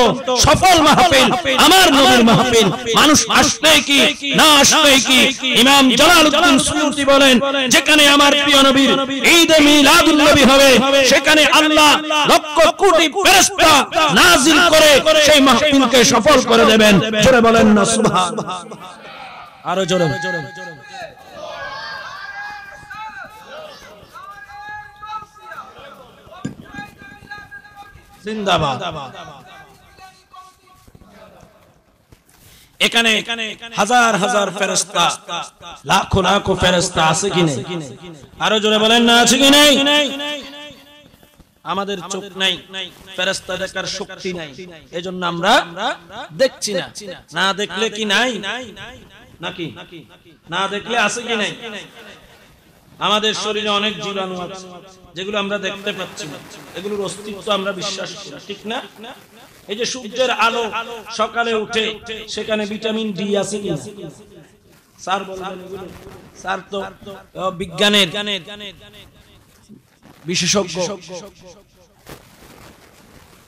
সফল মাহফিল আমার নবীর মাহফিল। মানুষ আসলে কি না আসলে কি, ইমাম জালালউদ্দিন সুয়ুতি বলেন, যেখানে আমার প্রিয় নবীর ঈদে মিলাদুন নবী হবে সেখানে আল্লাহ লক্ষ কোটি ফেরেশতা নাজিল করে সেই মাহফিলকে সফল করে দেবেন। জোরে বলেন না সুবহানাল্লাহ। আরো জোরে। জিন্দাবাদ। এখানে হাজার হাজার ফেরেশতা, লাখো লাখো ফেরেশতা আছে কি নেই? আরো জোরে বলেন না আছে কি নেই? আমাদের চোখ নাই, ফেরেশতা দেখার শক্তি নাই, এজন্য আমরা দেখছি না। না দেখলে কি নাই নাকি? না দেখলে আছে কি নাই? আমাদের শরীরে অনেক জীবাণু আছে যেগুলো আমরা দেখতে পাচ্ছি না, এগুলোর অস্তিত্ব আমরা বিশ্বাস করি। ঠিক না? এই যে সূর্যের আলো সকালে উঠে, সেখানে ভিটামিন ডি আছে কি না? স্যার বলবেন এগুলো, স্যার তো বিজ্ঞানের বিশেষজ্ঞ,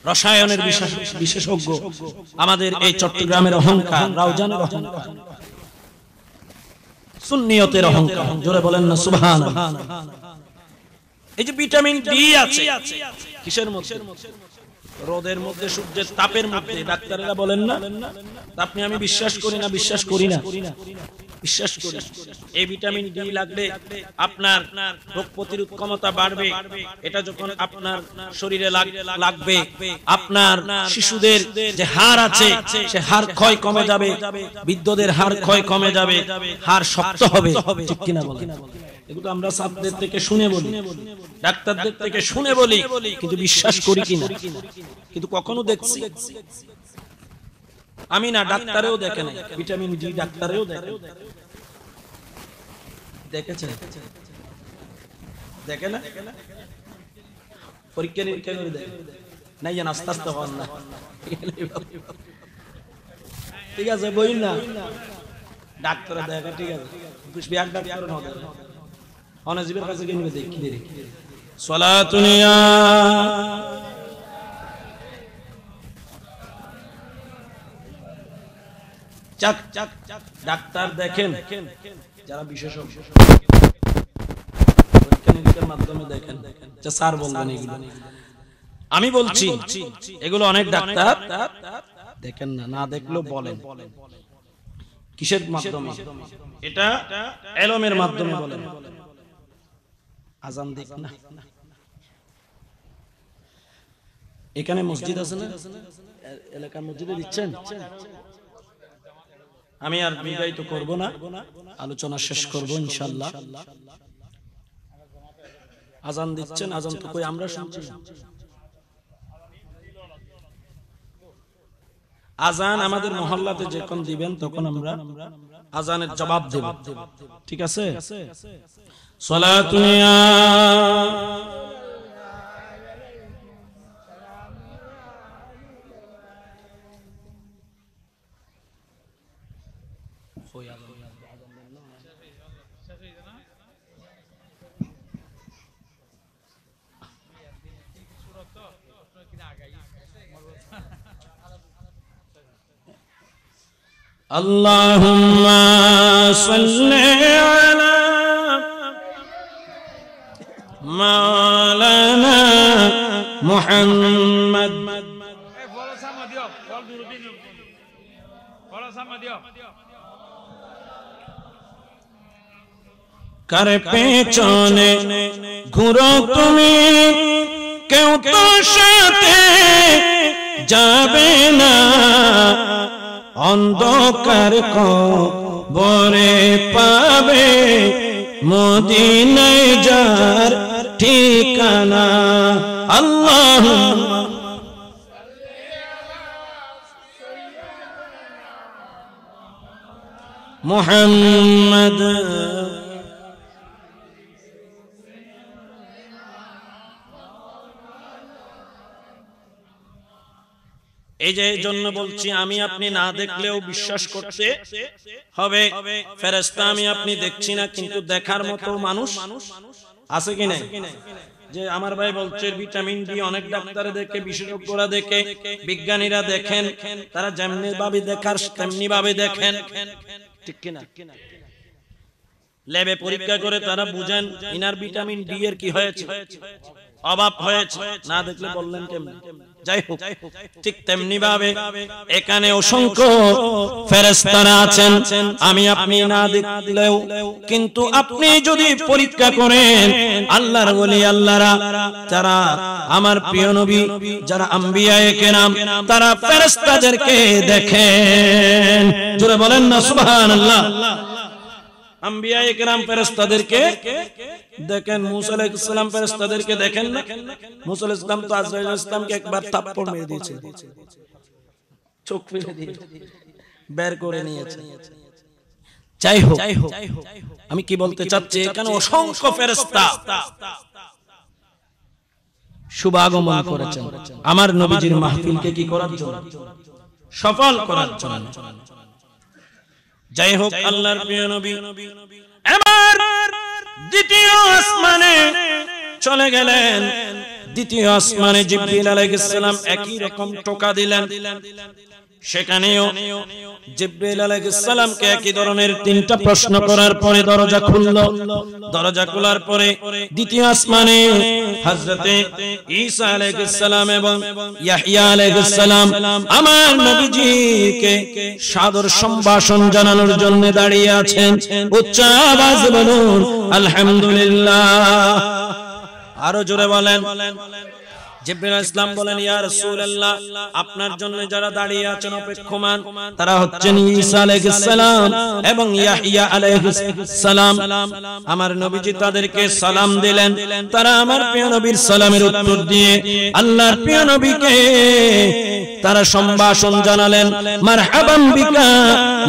রসায়নের বিশেষজ্ঞ। আমাদের এই চট্টগ্রামের অহংকার, রাউজানের অহংকার, সুন্নিয়তের অহংকার। জোরে বলেন না সুবহানাল্লাহ। এই যে ভিটামিন ডি আছে কিসের মধ্যে? রোদের মধ্যে, সূর্যের তাপের মধ্যে। ডাক্তারেরা বলেন না, আপনি আমি বিশ্বাস করি না, বিশ্বাস করি না, বিশ্বাস করি। এই ভিটামিন ডি লাগলে আপনার রোগ প্রতিরোধ ক্ষমতা বাড়বে। এটা যখন আপনার শরীরে লাগবে, আপনার শিশুদের যে হাড় আছে সে হাড় ক্ষয় কমে যাবে, বৃদ্ধদের হাড় ক্ষয় কমে যাবে, হাড় শক্ত হবে। ঠিক কিনা বলেন? এগুলো আমরা ছাত্রদের থেকে শুনে বলি, ডাক্তারদের থেকে শুনে বলি, কিন্তু বিশ্বাস করি কিনা। কিন্তু কখনো দেখছি আমি না, ডাক্তারেও দেখে না, ভিটামিন ডি ডাক্তারেও দেখে, দেখেছেন? দেখে না, পরীক্ষা নিরীক্ষা করে দেখে নাই, যেন আস্তে আস্তে হন না। ঠিক আছে, বই না ডাক্তার দেখা, ঠিক আছে, অনাজীবের কাছে কিনবে দেখি সলাতুনিয়া। চাক চাক ডাক্তার দেখেন যারা বিশেষজ্ঞ, পরীক্ষা নিরীক্ষার মাধ্যমে দেখেন। স্যার বলবেন এগুলো, আমি বলছি এগুলো অনেক ডাক্তার দেখেন না, না দেখলেও বলেন। কিসের মাধ্যমে? এটা এলমের মাধ্যমে বলেন। আজান দেখ না, এখানে মসজিদ আছে না, এলাকার মসজিদে দিচ্ছেন। আমি আর বিদায়িত করব না, আলোচনা শেষ করব ইনশাআল্লাহ। আজান দিচ্ছেন, আজান তো কই আমরা শুনছি। আজান আমাদের মহল্লাতে যখন দিবেন তখন আমরা আজানের জবাব দেব, ঠিক আছে? সালাতুনিয়া اللهم صل على مولانا محمد কার পেছনে ঘুরো তুমি, কেউ তো সাথে যাবে না, অন্ধকার কবরে পাবে মদিনায় যার ঠিকানা। আল্লাহুম্মা মুহাম্মদ। এই যে জন্য বলছি, আমি আপনি না দেখলেও বিশ্বাস করতে হবে। ফেরেশতা আমি আপনি দেখছি না, কিন্তু দেখার মতো মানুষ আছে কি নাই? যে আমার ভাই বলছে ভিটামিন ডি অনেক ডাক্তারে দেখে, বিশেষজ্ঞরা দেখে, বিজ্ঞানীরা দেখেন, তারা যেমনি ভাবে দেখার তেমনি ভাবে দেখেন, ঠিক কিনা? ল্যাবে পরীক্ষা করে তারা বুঝেন ইনার ভিটামিন ডি এর কি হয়েছে, অভাব হয়েছে, না দেখলে বললেন কেমন? যাই হোক, ঠিক তেমনি ভাবে এখানে অসংখ্য ফেরেশতারা আছেন, আমি আপনি না দেখলেও, কিন্তু আপনি যদি পরীক্ষা করেন, আল্লাহর ওলি আল্লাহরা যারা আমার প্রিয় নবী, যারা আম্বিয়ায়ে কেরাম, তারা ফেরেশতাদেরকে দেখেন। জোরে বলেন না সুবহানাল্লাহ। আম্বিয়ায়ে কেরাম ফেরেশতাদেরকে দেখেন। মুসা আলাইহিস সালাম ফেরেশতাদেরকে দেখেন না? মুসা আলাইহিস সালাম তো আজরাইল আলাইহিস সালামকে একবার থাপ্পড় মেরে দিয়েছে, চোখ ফেলে দিয়ে বের করে নিয়েছে। যাই হোক, আমি কি বলতে চাচ্ছি, এখানে অসংখ্য ফেরেশতা শুভাগমন করেছেন আমার নবীজির মাহফিলকে কি করার জন্য? সফল করার জন্য। যাই হোক, আল্লাহর প্রিয় নবী এবার দ্বিতীয় আসমানে চলে গেলেন। দ্বিতীয় আসমানে জিবরিল আলাইহিস সালাম একই রকম টোকা দিলেন। সেখানেও জিবরিল আলাইহিস সালামকে একই ধরনের তিনটা প্রশ্ন করার পরে দরজা খুলল। দরজা খোলার পরে দ্বিতীয় আসমানে হযরতে ঈসা আলাইহিস সালাম এবং ইয়াহইয়া আলাইহিস সালাম আমার নবীজিকে সাদর সম্ভাষণ জানানোর জন্য দাঁড়িয়ে আছেন। উচ্চ আওয়াজে বলুন আলহামদুলিল্লাহ। আরো জোরে বলেন জিবরাইল আলাইহিস সালাম বলেন, ইয়া রাসূলুল্লাহ, আপনার জন্য যারা দাঁড়িয়ে আছেন অপেক্ষমান, তারা হচ্ছেন ঈসা আলাইহিস সালাম এবং ইয়াহইয়া আলাইহিস সালাম। আমার নবীজি তাদেরকে সালাম দিলেন। তারা আমার প্রিয় নবীর সালামের উত্তর দিয়ে আল্লাহর প্রিয় নবীকে তারা সম্ভাষণ জানালেন, মারহাবান বিকা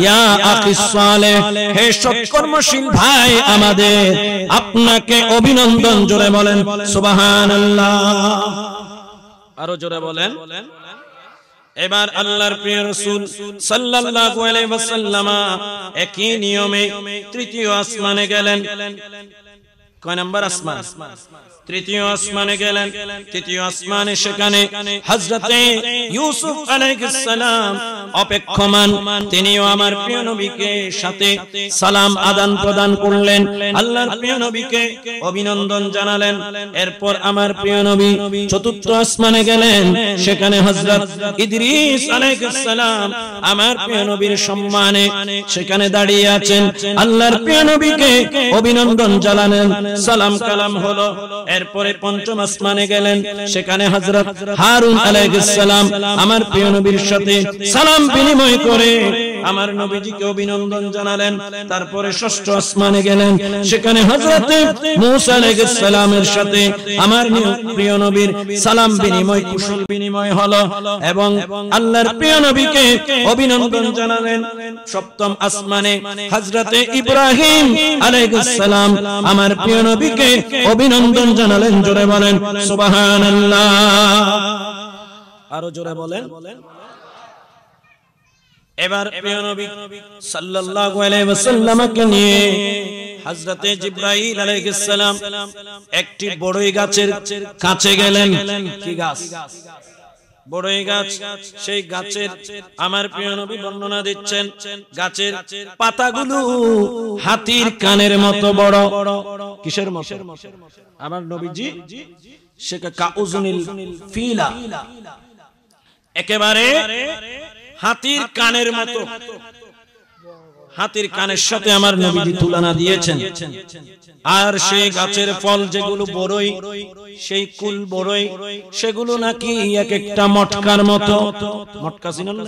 ইয়া আখি সালেহ, হে সৎকর্মশীল ভাই আমাদের, আপনাকে অভিনন্দন। জোরে বলেন সুবহানাল্লাহ, আরো জোরে বলেন। এবার আল্লাহর প্রিয় রাসূল সাল্লাল্লাহু আলাইহি ওয়াসাল্লাম একই নিয়মে তৃতীয় আসমানে গেলেন। কয় নাম্বার আসমান? তৃতীয় আসমানে গেলেন। তৃতীয় আসমানে সেখানে হযরতে ইউসুফ আলাইহিস সালাম অপেক্ষমান। তিনিও আমার প্রিয় নবীকে সাথে সালাম আদান প্রদান করলেন, আল্লাহর প্রিয় নবীকে অভিনন্দন জানালেন। এরপর আমার প্রিয় নবী চতুর্থ আসমানে গেলেন। সেখানে হযরত ইদ্রিস আলাইহিস সালাম আমার প্রিয় নবীর সম্মানে সেখানে দাঁড়িয়ে আছেন। আল্লাহর প্রিয় নবীকে অভিনন্দন জানালেন, সালাম কালাম হলো। এরপরে পঞ্চম আসমানে গেলেন। সেখানে হযরত হারুন আলাইহিস সালাম আমার প্রিয় নবীর সাথে সালাম বিনিময় করে আমার নবীজিকে অভিনন্দন জানালেন। তারপরে ষষ্ঠ আসমানে গেলেন। সেখানে হযরত মূসা আলাইহিস সালামের সাথে আমার প্রিয় নবীর সালাম বিনিময় কুশল বিনিময় হলো এবং আল্লাহর প্রিয় নবীকে অভিনন্দন জানালেন। সপ্তম আসমানে হযরত ইব্রাহিম আলাইহিস সালাম আমার প্রিয় নবীকে অভিনন্দন জানালেন। জোরে বলেন সুবহানাল্লাহ, আরো জোরে বলেন। এবার প্রিয় নবী সাল্লাল্লাহু আলাইহি ওয়াসাল্লামকে নিয়ে হযরতে জিবরাইল আলাইহিস সালাম একটি বড়ই গাছের কাছে গেলেন। কি গাছ? বড়ই গাছ। সেই গাছের আমার প্রিয় নবী বর্ণনা দিচ্ছেন, গাছের পাতাগুলো হাতির কানের মতো বড়। কিসের মতো? আমার নবীজি সেটা কাউজুনিল ফিলা, একেবারে হাতির কানের মতো। হাতির কানের সাথে আমার নবীজি তুলনা দিয়েছেন। আর সেই গাছের ফল যেগুলো বড়ই, সেই কুল বড়ই, সেগুলো নাকি এক একটা মটকার মতো। মটকা চিনেন না?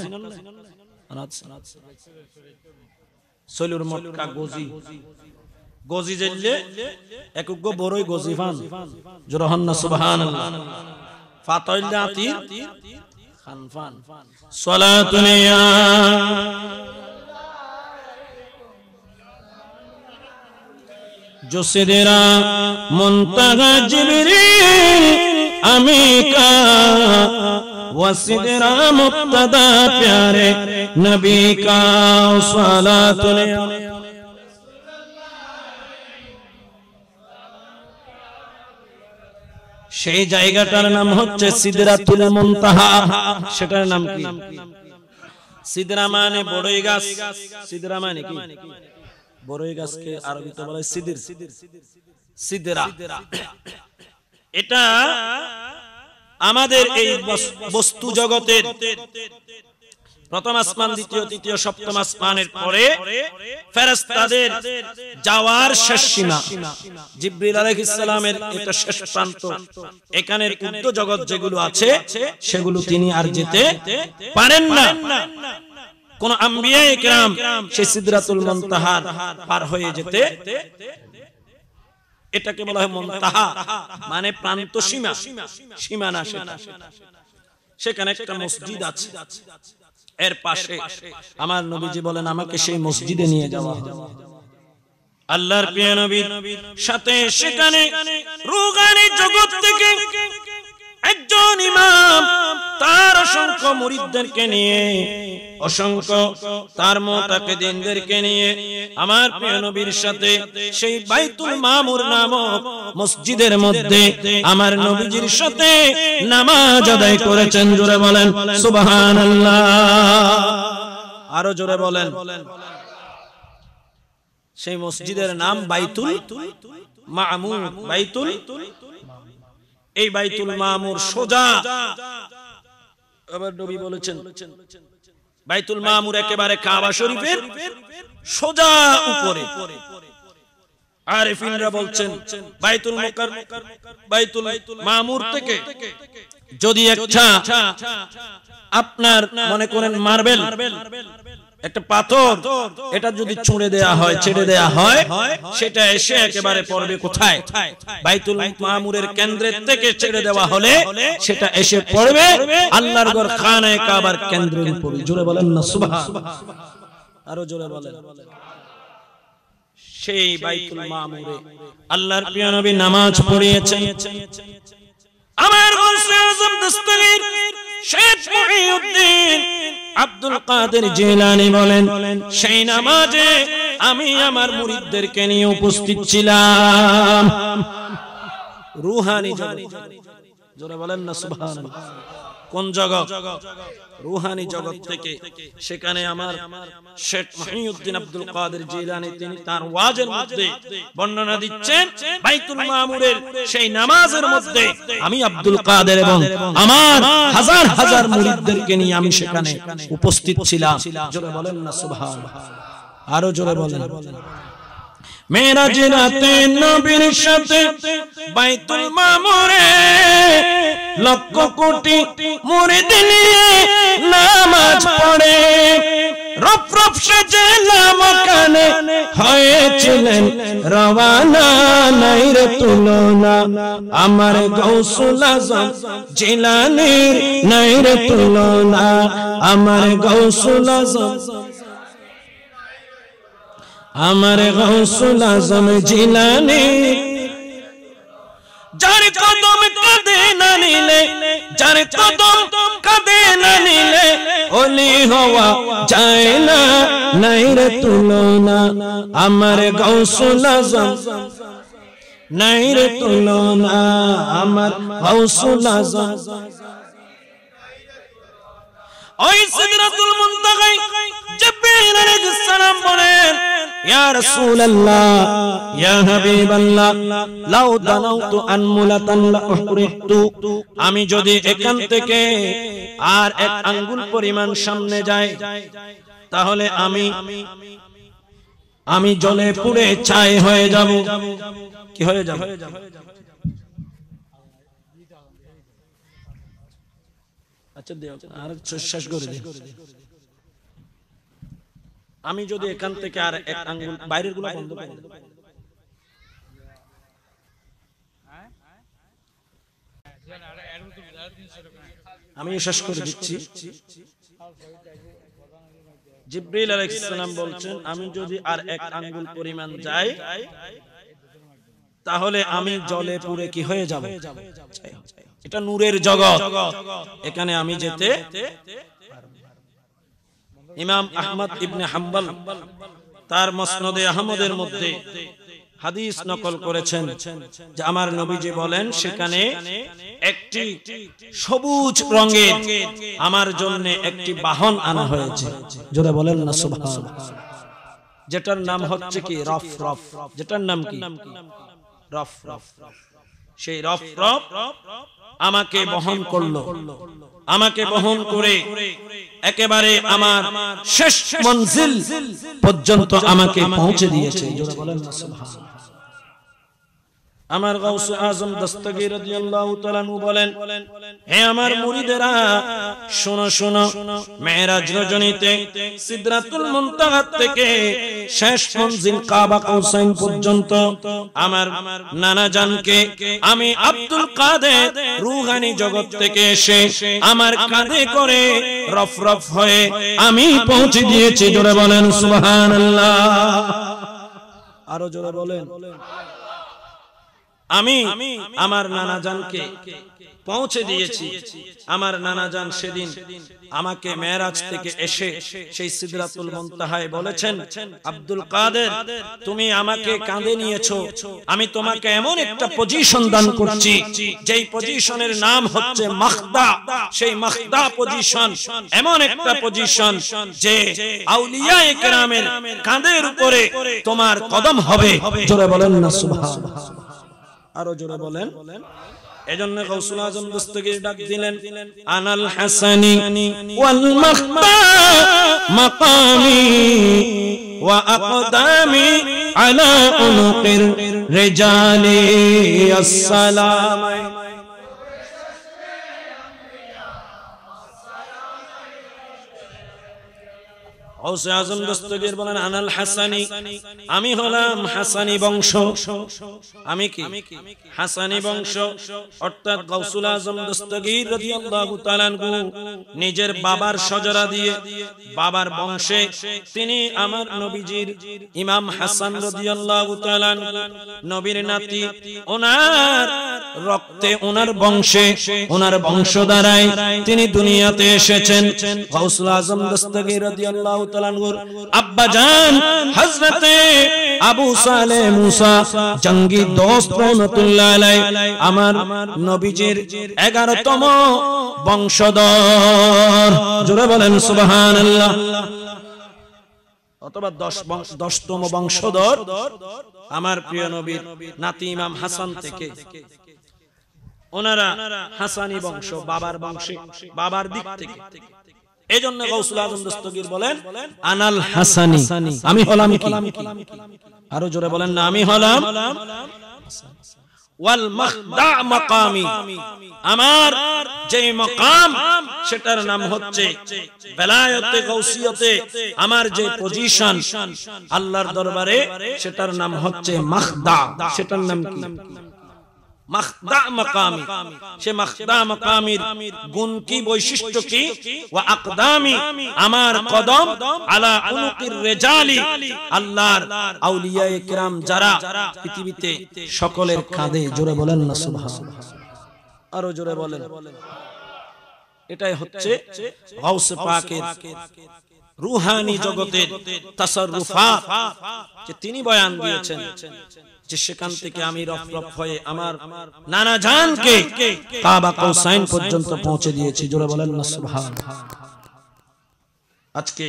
সলুর মটকা, গজি, গজি জেললে এক বড়ই গজি ফান। জোরহান না সুবহানাল্লাহ। ফাতাইল্লা আতি খানফান সালাতুনিয়া जो सिदरा मुंतहा जिब्रील अमीका व सिदरा मुक्तदा प्यारे नबी का सलातुन। সেই জায়গাটার নাম হচ্ছে সিদরাতুল মুনতাহা। সেটার নাম কি? সিদরা মানে বড়ই গাছ। সিদরা মানে কি? বড়ই গাছকে আরবিতে বলা হয় সিদির, সিদরা। এটা আমাদের এই বস্তু জগতের প্রথম আসমান, দ্বিতীয়, তৃতীয়, সপ্তম আসমানের পরে ফেরেশতাদের যাওয়ার শেষ সীমা। জিবরিল আলাইহিস সালামের এটা শেষ প্রান্ত। এখানের উর্ধ্ব জগৎ যেগুলো আছে সেগুলো তিনি আর যেতে পারেন না। কোন আম্বিয়ায়ে কিরাম সেই সিদরাতুল মুনতাহা পার হয়ে যেতে, এটাকে বলা হয় মুনতাহা, মানে প্রান্ত সীমা, সীমানা। সেখানে একটা মসজিদ আছে। এর পাশে আমার নবীজি বলেন, আমাকে সেই মসজিদে নিয়ে যাওয়া হবে। আল্লাহর প্রিয় নবীর সাথে সেখানে রূহানি জগৎ থেকে একজন ইমাম তার অসংখ্য মুরিদদেরকে নিয়ে, অসংখ্য তার মুতাকিদিনদেরকে নিয়ে আমার প্রিয় নবীর সাথে সেই বাইতুল মামুর নামক মসজিদের মধ্যে আমার নবীজির সাথে নামাজ আদায় করেছেন। জোরে বলেন সুবহানাল্লাহ, আরো জোরে বলেন। সেই মসজিদের নাম বাইতুল মামুর। বাইতুল, এই বাইতুল মামুর সোজা আবার নবী বলেছেন, বাইতুল মামুর একেবারে কাবা শরীফের সোজা উপরে। আরিফিনরা বলছেন বাইতুল মামুর থেকে যদি একটা আপনার মনে করেন মার্বেল একটা পাথর এটা যদি ছুঁড়ে দেয়া হয় ছেড়ে দেয়া হয় সেটা এসে একেবারে পড়বে কোথায় বাইতুল মামুরের কেন্দ্রের থেকে ছেড়ে দেওয়া হলে সেটা এসে পড়বে আল্লাহর ঘর খানায়ে কাবার কেন্দ্রের উপরে জোরে বলেন না সুবহানাল্লাহ আরো জোরে বলেন সেই বাইতুল মামুরে আল্লাহর প্রিয় নবী নামাজ পড়িয়েছেন আমার গাউসে আযম দস্তগীর শেখ মুহিউদ্দিন আব্দুল কাদের জিলানী বলেন সেই নামাজে আমি আমার মুরিদদেরকে নিয়ে উপস্থিত ছিলাম রূহানি জগৎ জোরে বলেন না সুবহানাল্লাহ কোন জগৎ রূহানি জগৎ থেকে সেখানে আমার শেখ মুহিউদ্দিন আব্দুল কাদের জিলানী তিনি তার ওয়াজের মধ্যে বর্ণনা দিচ্ছেন বাইতুল মামুরের সেই নামাজের মধ্যে আমি আব্দুল কাদের এবং আমার হাজার হাজার মুরিদদেরকে নিয়ে আমি সেখানে উপস্থিত ছিলাম জোরে বলেন না সুবহানাল্লাহ আরো জোরে বলেন মেরাজের রাতে নবীর সাথে বাইতুল মামুরে লক্ষ কোটি মুরিদ নিয়ে নামাজ পড়ে রফ রফ সেজে মকানে হয়েছিলেন রওয়ানা নাই রে তুলনা আমার গাউসুল আজম জিলানীর নাই রে তুলনা আমার গাউসুল আজম আমার গাউসুল আজম জিলানী যার কদম কাঁদে না নিলে যার কদম কাঁদে না নিলে ওলি হওয়া যায় না নাই রে তুলনা আমার গাউসুল আজম নাই রে তুলনা আমার গাউসুল আজম ওই সিদরাতুল মুনতাহায় জিবরিল আলাইহিস সালাম বলেন ইয়া রাসূলুল্লাহ ইয়া হাবিবাল্লাহ লাউ দানাউতু আনমুলাতান লা উহরিতু আমি যদি এখান থেকে আর এক আঙ্গুল পরিমাণ সামনে যাই তাহলে আমি জ্বলে পুড়ে ছাই হয়ে যাব কি হয়ে যাব আচ্ছা দেও আর শেষ করে দে আমি যদি এখান থেকে আর এক আঙ্গুল বাইরের গুলো বন্ধ করে দেব আমি শেষ করে দিচ্ছি জিবরিল আলাইহিস সালাম বলছেন আমি যদি আর এক আঙ্গুল পরিমাণ যাই তাহলে আমি জ্বলে পুড়ে কি হয়ে যাব এটা নূরের জগৎ এখানে আমি যেতে ইমাম আহমদ ইবনে হাম্বল তার মুসনাদে আহমদের মধ্যে হাদিস নকল করেছেন যে আমার নবীজি বলেন সেখানে একটি সবুজ রঙের আমার জন্য একটি বাহন আনা হয়েছে জোরে বলেন না সুবহানাল্লাহ যেটার নাম হচ্ছে কি রফ রফ যেটার নাম কি রফ রফ সেই রফ রফ আমাকে বহন করলো আমাকে বহন করে একেবারে আমার শেষ মঞ্জিল পর্যন্ত আমাকে পৌঁছে দিয়েছে জোরে বলেন না সুবহানাল্লাহ আমার গাউসে আজম দস্তগীর রাদিয়াল্লাহু তাআলা আনহু বলেন হে আমার মুরিদেরা শোনো শোনো মেরাজ রজনীতে সিদরাতুল মুনতাহা থেকে শেষ মঞ্জিল কাবা কাউসাইন পর্যন্ত আমার নানা জানকে আমি আব্দুল কাদের রূহানি জগৎ থেকে এসে আমার কাঁধে করে রফ রফ হয়ে আমি পৌঁছে দিয়েছি জোরে বলেন সুবহানাল্লাহ আরো জোরে বলেন আমি আমার নানা জানকে পৌঁছে দিয়েছি আমার নানা জান সেদিন আমাকে মেরাজ থেকে এসে সেই সিদরাতুল মুনতাহায় বলেছেন আব্দুল কাদের তুমি আমাকে কাঁধে নিয়েছো আমি তোমাকে এমন একটা পজিশন দান করছি যেই পজিশনের নাম হচ্ছে মাখদা সেই মাখদা পজিশন এমন একটা পজিশন যে আউলিয়ায়ে কেরামের কাঁধের উপরে তোমার কদম হবে জোরে বলেন না সুবহানাল্লাহ আরো জোরে বলেন এজন্য গাউসুল আজম দস্তগীর ডাক দিলেন আনাল হাসানি ওয়াল মাখবা মাকামি ওয়া আকদামি আলা উনুকির রিজালি আসসালাম। গাউসে আজম দস্তগীর বলেন আনাল হাসানি, আমি হলাম হাসানি বংশ। আমি কি হাসানি বংশ, অর্থাৎ গাউসুল আজম দস্তগীর রাদিয়াল্লাহু তাআলা আনহু নিজের বাবার শজরা দিয়ে বাবার বংশে তিনি আমার নবীজির ইমাম হাসান রাদিয়াল্লাহু তাআলা নবীর নাতি, ওনার রক্তে ওনার বংশে ওনার বংশধারায় তিনি দুনিয়াতে এসেছেন। গাউসুল আজম দস্তগীর রাদিয়াল্লাহু তাআলা আনহুর আব্বা জান হযরতে আবু সালেহ মুসা জঙ্গি দোস্ত রাহমাতুল্লাহ আলাইহি আমার নবীজির 11তম বংশধর। জোরে বলেন সুবহানাল্লাহ। অথবা 10তম বংশধর আমার প্রিয় নবীর নাতি ইমাম হাসান থেকে। ওনারা হাসানি বংশ, বাবার বংশে, বাবার দিক থেকে। এজন্য গাউসুল আজম দস্তগীর বলেন আনাল হাসানি, আমি হলাম কি? আরো জোরে বলেন না, আমি হলাম ওয়াল মাখদা মাকামি, আমার যে মাকাম সেটার নাম হচ্ছে বেলায়েতে গাউসিয়তে, আমার যে পজিশন আল্লাহর দরবারে সেটার নাম হচ্ছে মাখদা। সেটার নাম কি? মাখদা মাকামি। সে মাখদা মাকামির গুণ কি, বৈশিষ্ট্য কি? ওয়া আকদামি, আমার কদম আলা উনুকির রিজালি, আল্লাহর আউলিয়ায়ে কিরাম যারা পৃথিবীতে সকলের কাঁধে। জোরে বলেন না সুবহানাল্লাহ, আরো জোরে বলেন। এটাই হচ্ছে গাউসে পাকের রূহানি জগতের তাসাররুফাত, যে তিনি বয়ান দিয়েছেন যে সেখান থেকে আমি রফরফ হয়ে আমার নানা জানকে কাবা কাউসাইন পর্যন্ত পৌঁছে দিয়েছি। জোরে বলেন না সুবহানাল্লাহ। আজকে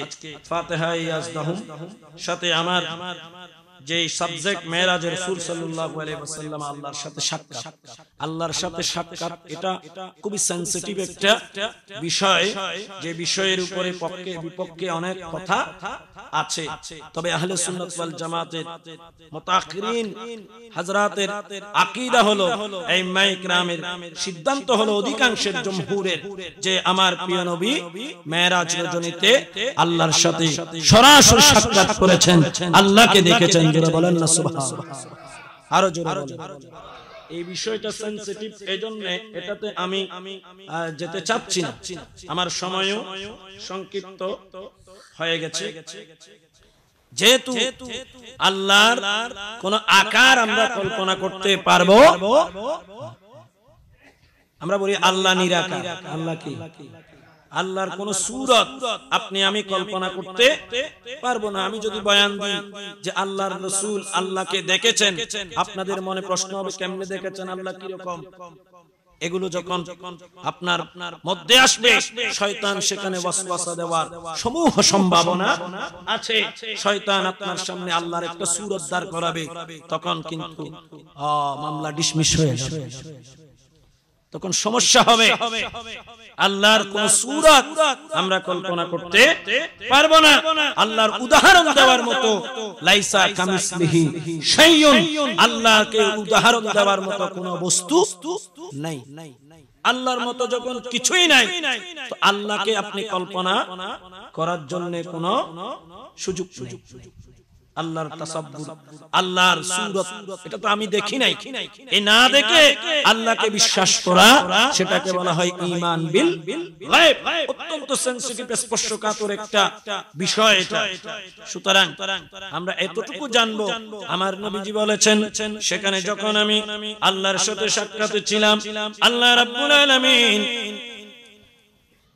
ফাতিহা ইয়াজদাহুম সাথে আমার যে সাবজেক্ট মেরাজের রাসূল সাল্লাল্লাহু আলাইহি ওয়াসাল্লাম আল্লাহর সাথে সাক্ষাৎ, আল্লাহর সাথে সাক্ষাৎ এটা খুবই সেনসিটিভ একটা বিষয়, যে বিষয়ের উপরে পক্ষে বিপক্ষে অনেক কথা আছে। তবে আহলে সুন্নাত ওয়াল জামাতের মুতাআখিরিন হযরতের আকীদা হলো, আইম্মায়ে কিরামের সিদ্ধান্ত হলো, অধিকাংশের জমহুরের, যে আমার প্রিয় নবী মেরাজ রজনীতে আল্লাহর সাথে সরাসরি সাক্ষাৎ করেছেন, আল্লাহকে দেখেছেন। জোরে বলেন না সুবহানাল্লাহ, আরো জোরে বলেন। এই বিষয়টা সেনসিটিভ, এজন্য এটাতে আমি যেতে চাচ্ছি না, আমার সময়ও সংক্ষিপ্ত হয়ে গেছে। যেহেতু আল্লাহর কোন আকার আমরা কল্পনা করতে পারবো, আমরা বলি আল্লাহ নিরাকার। আল্লাহ কি? আল্লাহর কোন সূরত আপনি আমি কল্পনা করতে পারবো না। আমি যদি বয়ান দিই যে আল্লাহর রাসূল আল্লাহকে দেখেছেন, আপনাদের মনে প্রশ্ন হবে কেমনে দেখেছেন, আল্লাহ কি রকম? এগুলো যখন আপনার মধ্যে আসবে, শয়তান সেখানে ওয়াসওয়াসা দেওয়ার সমূহ সম্ভাবনা আছে। শয়তান আপনার সামনে আল্লাহর একটা সূরত দাঁড় করাবে, তখন কিন্তু মামলা ডিসমিস হয়ে যাবে, তখন সমস্যা হবে। আল্লাহর কোন সূরত আমরা কল্পনা করতে পারবো না। আল্লাহর উদাহরণ দেওয়ার মতো লাইসা কামিসলিহি শাইউন, আল্লাহকে উদাহরণ দেওয়ার মতো কোনো বস্তু নাই। আল্লাহর মতো যখন কিছুই নাই, তো আল্লাহকে আপনি কল্পনা করার জন্য কোনো সুযোগ নেই। আল্লাহর তাসাব্বুর, আল্লাহর সূরত, এটা তো আমি দেখি নাই। এই না দেখে আল্লাহকে বিশ্বাস করা, সেটাকে বলা হয় ঈমান বিল গায়ব। অত্যন্ত সেনসিটিভ, স্পর্শকাতর একটা বিষয় এটা। সুতরাং আমরা এতটুকু জানবো, আমার নবীজি বলেছেন, সেখানে যখন আমি আল্লাহর সাথে সাক্ষাতে ছিলাম, আল্লাহ রাব্বুল আলামিন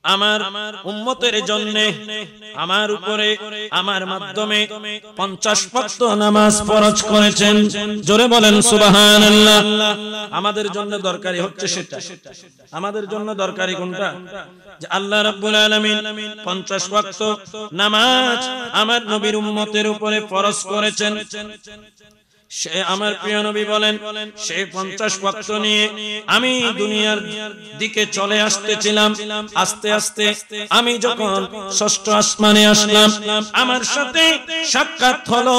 আমার উম্মতের জন্য আমার উপরে আমার মাধ্যমে 50 ওয়াক্ত নামাজ ফরজ করেছেন। জোরে বলেন সুবহানাল্লাহ। আমাদের জন্য দরকারি হচ্ছে সেটা। আমাদের জন্য দরকারি কোনটা? যে আল্লাহ রাব্বুল আলামিন 50 ওয়াক্ত নামাজ আমার নবীর উম্মতের উপরে ফরজ করেছেন। সে আমার প্রিয় নবী বলেন সে 50 ওয়াক্ত নিয়ে আমি দুনিয়ার দিকে চলে আসতেছিলাম। আস্তে আস্তে আমি যখন ষষ্ঠ আসমানে আসলাম, আমার সাথে সাক্ষাৎ হলো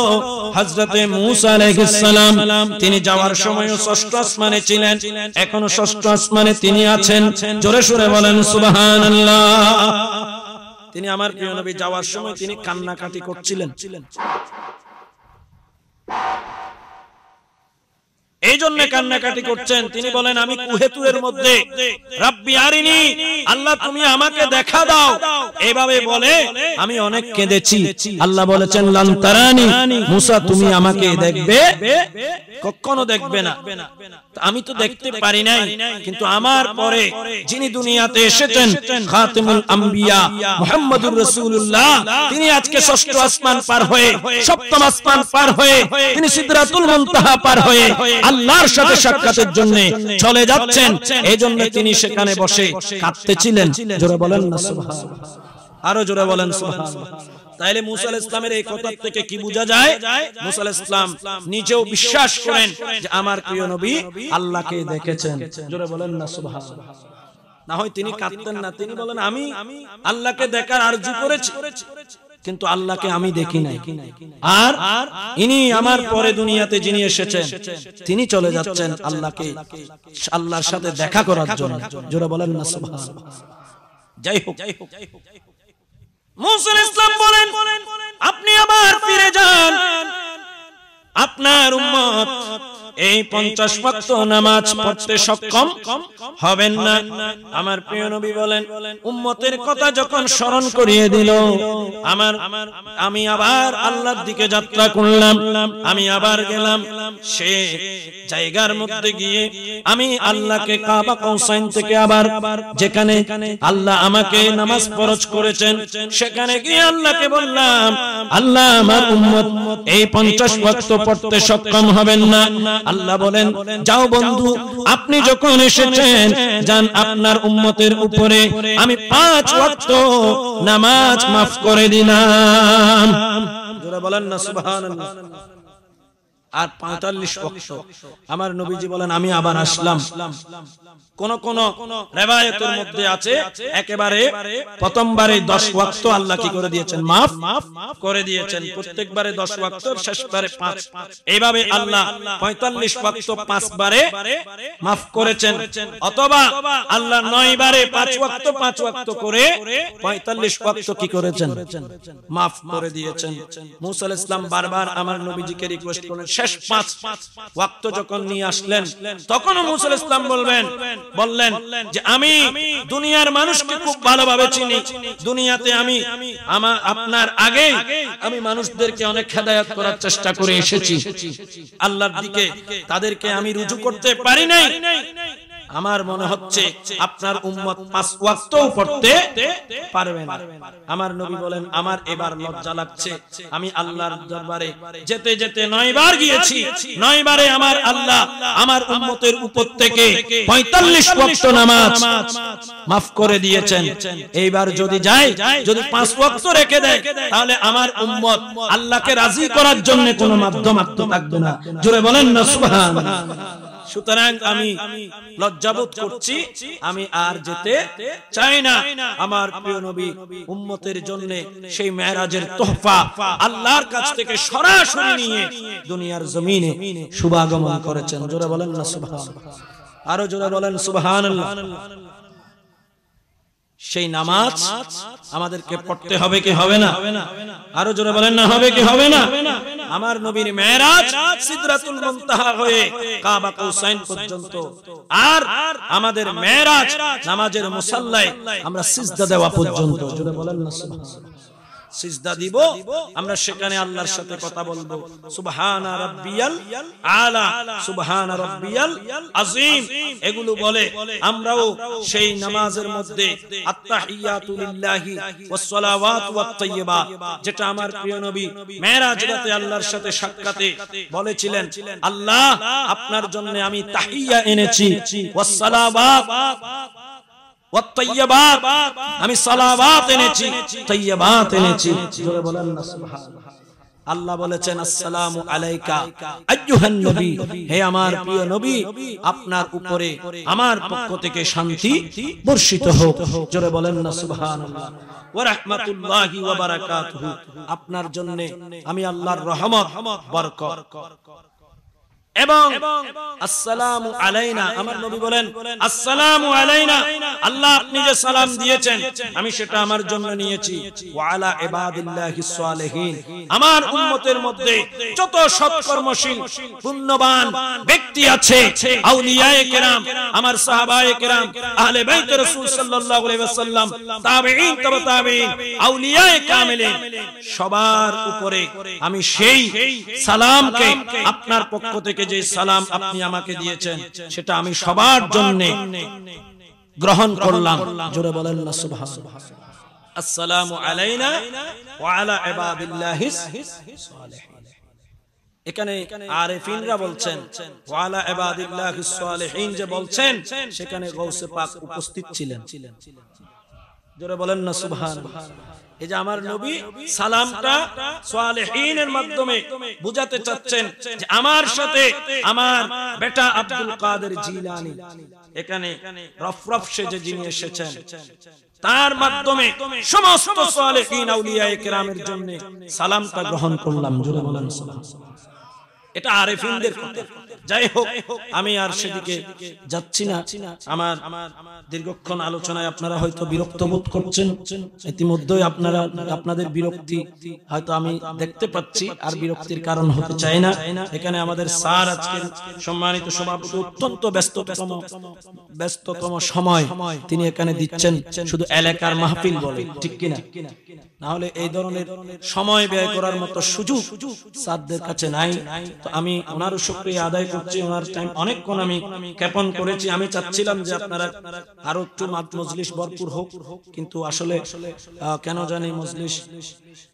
হযরতে মূসা আলাইহিস সালাম। তিনি যাওয়ার সময় ষষ্ঠ আসমানে ছিলেন, এখনো ষষ্ঠ আসমানে তিনি আছেন। জোরে সুরে বলেন সুবহানাল্লাহ। তিনি আমার প্রিয় নবী যাওয়ার সময় তিনি কান্নাকাটি করছিলেন। এই জন্য কান্নাকাটি করছেন। তিনি বলেন আমি কুহেতুরের মধ্যে রাব্বি আরিনি, আল্লাহ তুমি আমাকে দেখা দাও, এইভাবে বলে আমি অনেক কেঁদেছি। আল্লাহ বলেছেন লান তারানি, মূসা তুমি আমাকে দেখবে কখনো দেখবে না। আমি তো দেখতে পারি নাই, কিন্তু আমার পরে যিনি দুনিয়াতে এসেছেন খাতিমুল আম্বিয়া মুহাম্মদুর রাসূলুল্লাহ, তিনি আজকে ষষ্ঠ আসমান পার হয়ে সপ্তম আসমান পার হয়ে তিনি সিদরাতুল মুনতাহা পার হয়ে আল্লাহর সাথে সাক্ষাতের জন্য চলে যাচ্ছেন। এই জন্য তিনি সেখানে বসে কাঁদতেছিলেন। জোরে বলেন না সুবহানাল্লাহ, আরো জোরে বলেন সুবহানাল্লাহ। তাইলে মূসা আলাইহিস সালামের এই কথা থেকে কি বোঝা যায়? মূসা আলাইহিস সালাম নিজেও বিশ্বাস করেন যে আমার প্রিয় নবী আল্লাহকে দেখেছেন। জোরে বলেন না সুবহানাল্লাহ। না হয় তিনি কাঁদতেন না, তিনি বলেন আমি আল্লাহকে দেখার আরজু করেছি, কিন্তু আল্লাহকে আমি দেখি নাই। আর ইনি আমার পরে দুনিয়াতে যিনি এসেছেন তিনি চলে যাচ্ছেন আল্লাহকে আল্লাহর সাথে দেখা করার জন্য। জোরে বলেন না সুবহানাল্লাহ। যাই হোক, মূসা আলাইহিস সালাম বলেন আপনি আবার ফিরে যান, আপনার উম্মত এই 50 ওয়াক্ত নামাজ পড়তে সক্ষম হবেন না। আমার প্রিয় নবী বলেন উম্মতের কথা যখন স্মরণ করিয়ে দিল, আমি আবার আল্লাহর দিকে যাত্রা করলাম। আমি আবার গেলাম সে জায়গার মধ্যে গিয়ে আমি আল্লাহকে কাবা কৌসাইন থেকে আবার যেখানে আল্লাহ আমাকে নামাজ ফরজ করেছেন সেখানে গিয়ে আল্লাহকে বললাম আল্লাহ আমার উম্মত এই 50 ওয়াক্ত পড়তে সক্ষম হবেন না। আল্লাহ বলেন যাও বন্ধু, আপনি যখন এসেছেন যান আপনার উম্মতের উপরে আমি 5 ওয়াক্ত নামাজ মাফ করে দিলাম। জোরে বলেন না সুবহানাল্লাহ। আর 45 ওয়াক্ত আমার নবীজি বলেন আমি আবার আসলাম। কোন কোন রিওয়ায়াতের মধ্যে আছে একেবারে প্রথমবারে 10 ওয়াক্ত আল্লাহ কি করে দিয়েছেন, মাফ করে দিয়েছেন। প্রত্যেকবারে 10 ওয়াক্ত, শেষবারে 5। এইভাবে আল্লাহ 45 ওয়াক্ত 5 বারে মাফ করেছেন। অথবা আল্লাহ 9 বারে 5 ওয়াক্ত 5 ওয়াক্ত করে 45 ওয়াক্ত কি করেছেন, মাফ করে দিয়েছেন। মূসা আলাইহিস সালাম বারবার আমার নবীজিকে রিকোয়েস্ট করলেন, শেষ 5 ওয়াক্ত যখন নিয়ে আসলেন তখন মূসা আলাইহিস সালাম বললেন যে আমি দুনিয়ার মানুষকে খুব ভালোভাবে চিনি, দুনিয়াতে আমি আপনার আগে আমি মানুষদেরকে অনেক হেদায়েত করার চেষ্টা করে এসেছি আল্লাহর দিকে, তাদেরকে আমি রুজু করতে পারি নাই। আমার মনে হচ্ছে আপনার উম্মত 5 ওয়াক্তও পড়তে পারবে না। আমার নবী বলেন আমার এবার লজ্জা লাগছে, আমি আল্লাহর দরবারে যেতে যেতে 9 বার গিয়েছি, 9 বারে আমার আল্লাহ আমার উম্মতের উপর থেকে 45 ওয়াক্ত নামাজ মাফ করে দিয়েছেন। এইবার যদি যাই, যদি 5 ওয়াক্ত রেখে দেয় তাহলে আমার উম্মত আল্লাহকে রাজি করার জন্য কোনো মাধ্যম থাকবে না। জোরে বলেন না সুবহানাল্লাহ। সুতরাং আমি লজ্জাবোধ করছি, আমি আর যেতে চাই না। আমার প্রিয় নবী উম্মতের জন্য সেই মেরাজের তোহফা আল্লাহর কাছ থেকে সরাসরি নিয়ে দুনিয়ার জমিনে শুভাগমন করেছেন। জোরে বলেন না সুবহানাল্লাহ, আরো জোরে বলেন সুবহানাল্লাহ। সেই নামাজ আমাদেরকে পড়তে হবে কি হবে না? আরো জোরে বলেন না, হবে কি হবে না? আমার নবীর মেরাজ সিদরাতুল মুনতাহা হয়ে কাবা কৌসাইন পর্যন্ত, আর আমাদের মেরাজ নামাজের মুসাল্লায় আমরা সিজদা দেওয়া পর্যন্ত। জোরে বলেন না সুবহানাল্লাহ। সিজদা দিব, আমরা সেখানে আল্লাহর সাথে কথা বলবো সুবহানা রাব্বিয়াল আলা, সুবহানা রাব্বিয়াল আযীম, এগুলো বলে আমরাও সেই নামাজের মধ্যে আত্তাহিয়াতু লিল্লাহি ওয়াস সালাওয়াতু ওয়াত তাইয়্যিবা, যেটা আমার প্রিয় নবী মেরাজ রাতে আল্লাহর সাথে সাক্ষাতে বলেছিলেন আল্লাহ আপনার জন্য আমি তাহিয়া এনেছি, ওয়াস সালাওয়াত আমি সালাওয়াত এনেছি, তাইয়্যিবাত এনেছি। জোরে বলেন না সুবহানাল্লাহ। আল্লাহ বলেছেন আসসালামু আলাইকা আইয়ুহান নবী, হে আমার প্রিয় নবী, আপনার উপরে আমার পক্ষ থেকে শান্তি বর্ষিত হোক। জোরে বলেন না সুবহানাল্লাহ। ওয়া রাহমাতুল্লাহি ওয়া বারাকাতুহু, আপনার জন্য আমি আল্লাহর রহমত বরকত। এবং আসসালামু আলাইনা, আমার নবী বলেন আসসালামু আলাইনা, আল্লাহ আপনি যে সালাম দিয়েছেন আমি সেটা আমার জন্য নিয়েছি। ওয়া আলা ইবাদিল্লাহিস সালিহিন, আমার উম্মতের মধ্যে যত সৎকর্মশীল পুণ্যবান ব্যক্তি আছে, আউলিয়ায়ে কেরাম, আমার সাহাবায়ে কেরাম, আহলে বাইত রাসূল সাল্লাল্লাহু আলাইহি ওয়াসাল্লাম, তাবেঈন, তবে তাবেঈন, আউলিয়ায়ে কামিলিন, সবার উপরে আমি সেই সালামকে, আপনার পক্ষ থেকে যে সালাম আপনি আমাকে দিয়েছেন সেটা আমি সবার জন্য গ্রহণ করলাম। জোরে বলেন না সুবহানাল্লাহ। আসসালামু আলাইনা ওয়া আলা ইবাদিল্লাহিস সালিহিন। এখানে আরিফিনরা বলছেন ওয়া আলা ইবাদিল্লাহিস সালিহিন, যে বলছেন সেখানে গাউসে পাক উপস্থিত ছিলেন। জোরে বলেন না সুবহানাল্লাহ। এই যে আমার নবী সালামটা সালেহীনের মাধ্যমে বুঝাতে চাচ্ছেন যে আমার সাথে আমার বেটা আব্দুল কাদের জিলানী, এখানে রফরফ সেজে যিনি এসেছেন, তার মাধ্যমে সমস্ত সালেহীন আউলিয়ায়ে কেরামের জন্য সালামটা গ্রহণ করলাম। জোরে বলেন সুবহানাল্লাহ। এটা আরিফিনদের কথা। যাই হোক, আমি আর সেদিকে যাচ্ছি না। আমার দীর্ঘক্ষণ আলোচনায় আপনারা হয়তো বিরক্ত বোধ করছেন, ইতিমধ্যে আপনাদের বিরক্তি হয়তো আমি দেখতে পাচ্ছি, আর বিরক্তির কারণ হতে চাই না। এখানে আমাদের স্যার আজকের সম্মানিত সভাপতি অত্যন্ত ব্যস্ততম সময় তিনি এখানে দিচ্ছেন শুধু এলাকার মাহফিল বলে, ঠিক কিনা? না হলে এই ধরনের সময় ব্যয় করার মতো সুযোগ স্যারদের কাছে নাই। তো আমি ওনারও শুকরিয়া আদায় করছি, ওনার টাইম অনেকক্ষণ আমি ক্ষেপণ করেছি। আমি চাচ্ছিলাম যে আপনারা আরো একটু মজলিস ভরপুর হোক, কিন্তু আসলে কেন জানি মজলিস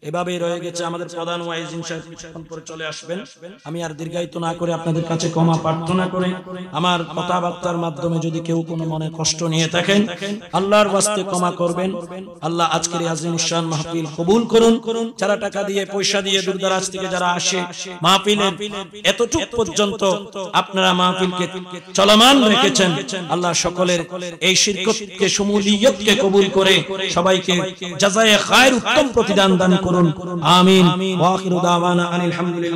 এভাবেই রয়ে গেছে। আমাদের প্রধান ওয়াইজিন সাহেব কিছুক্ষণ পরে চলে আসবেন। আমি আর দীর্ঘায়িত না করে আপনাদের কাছে ক্ষমা প্রার্থনা করে আমার কথাবার্তার মাধ্যমে যদি কেউ কোনো মনে কষ্ট নিয়ে থাকেন, আল্লাহর ওয়াস্তে ক্ষমা করবেন। আল্লাহ আজকের আজিমুশ শান মাহফিল কবুল করুন। যারা টাকা দিয়ে পয়সা দিয়ে দূরদরাজ থেকে যারা আসে মাহফিলের এতটুক পর্যন্ত আপনারা মাহফিলকে চলমান রেখেছেন, আল্লাহ সকলের এই শিরকতকে, শমুলিয়তকে কবুল করে সবাইকে জাযায়ে খায়র উত্তম প্রতিদান দান করুন। আমিন। ওয়া আখিরু দাওয়ানা আনিল হামদুলিল্লাহ।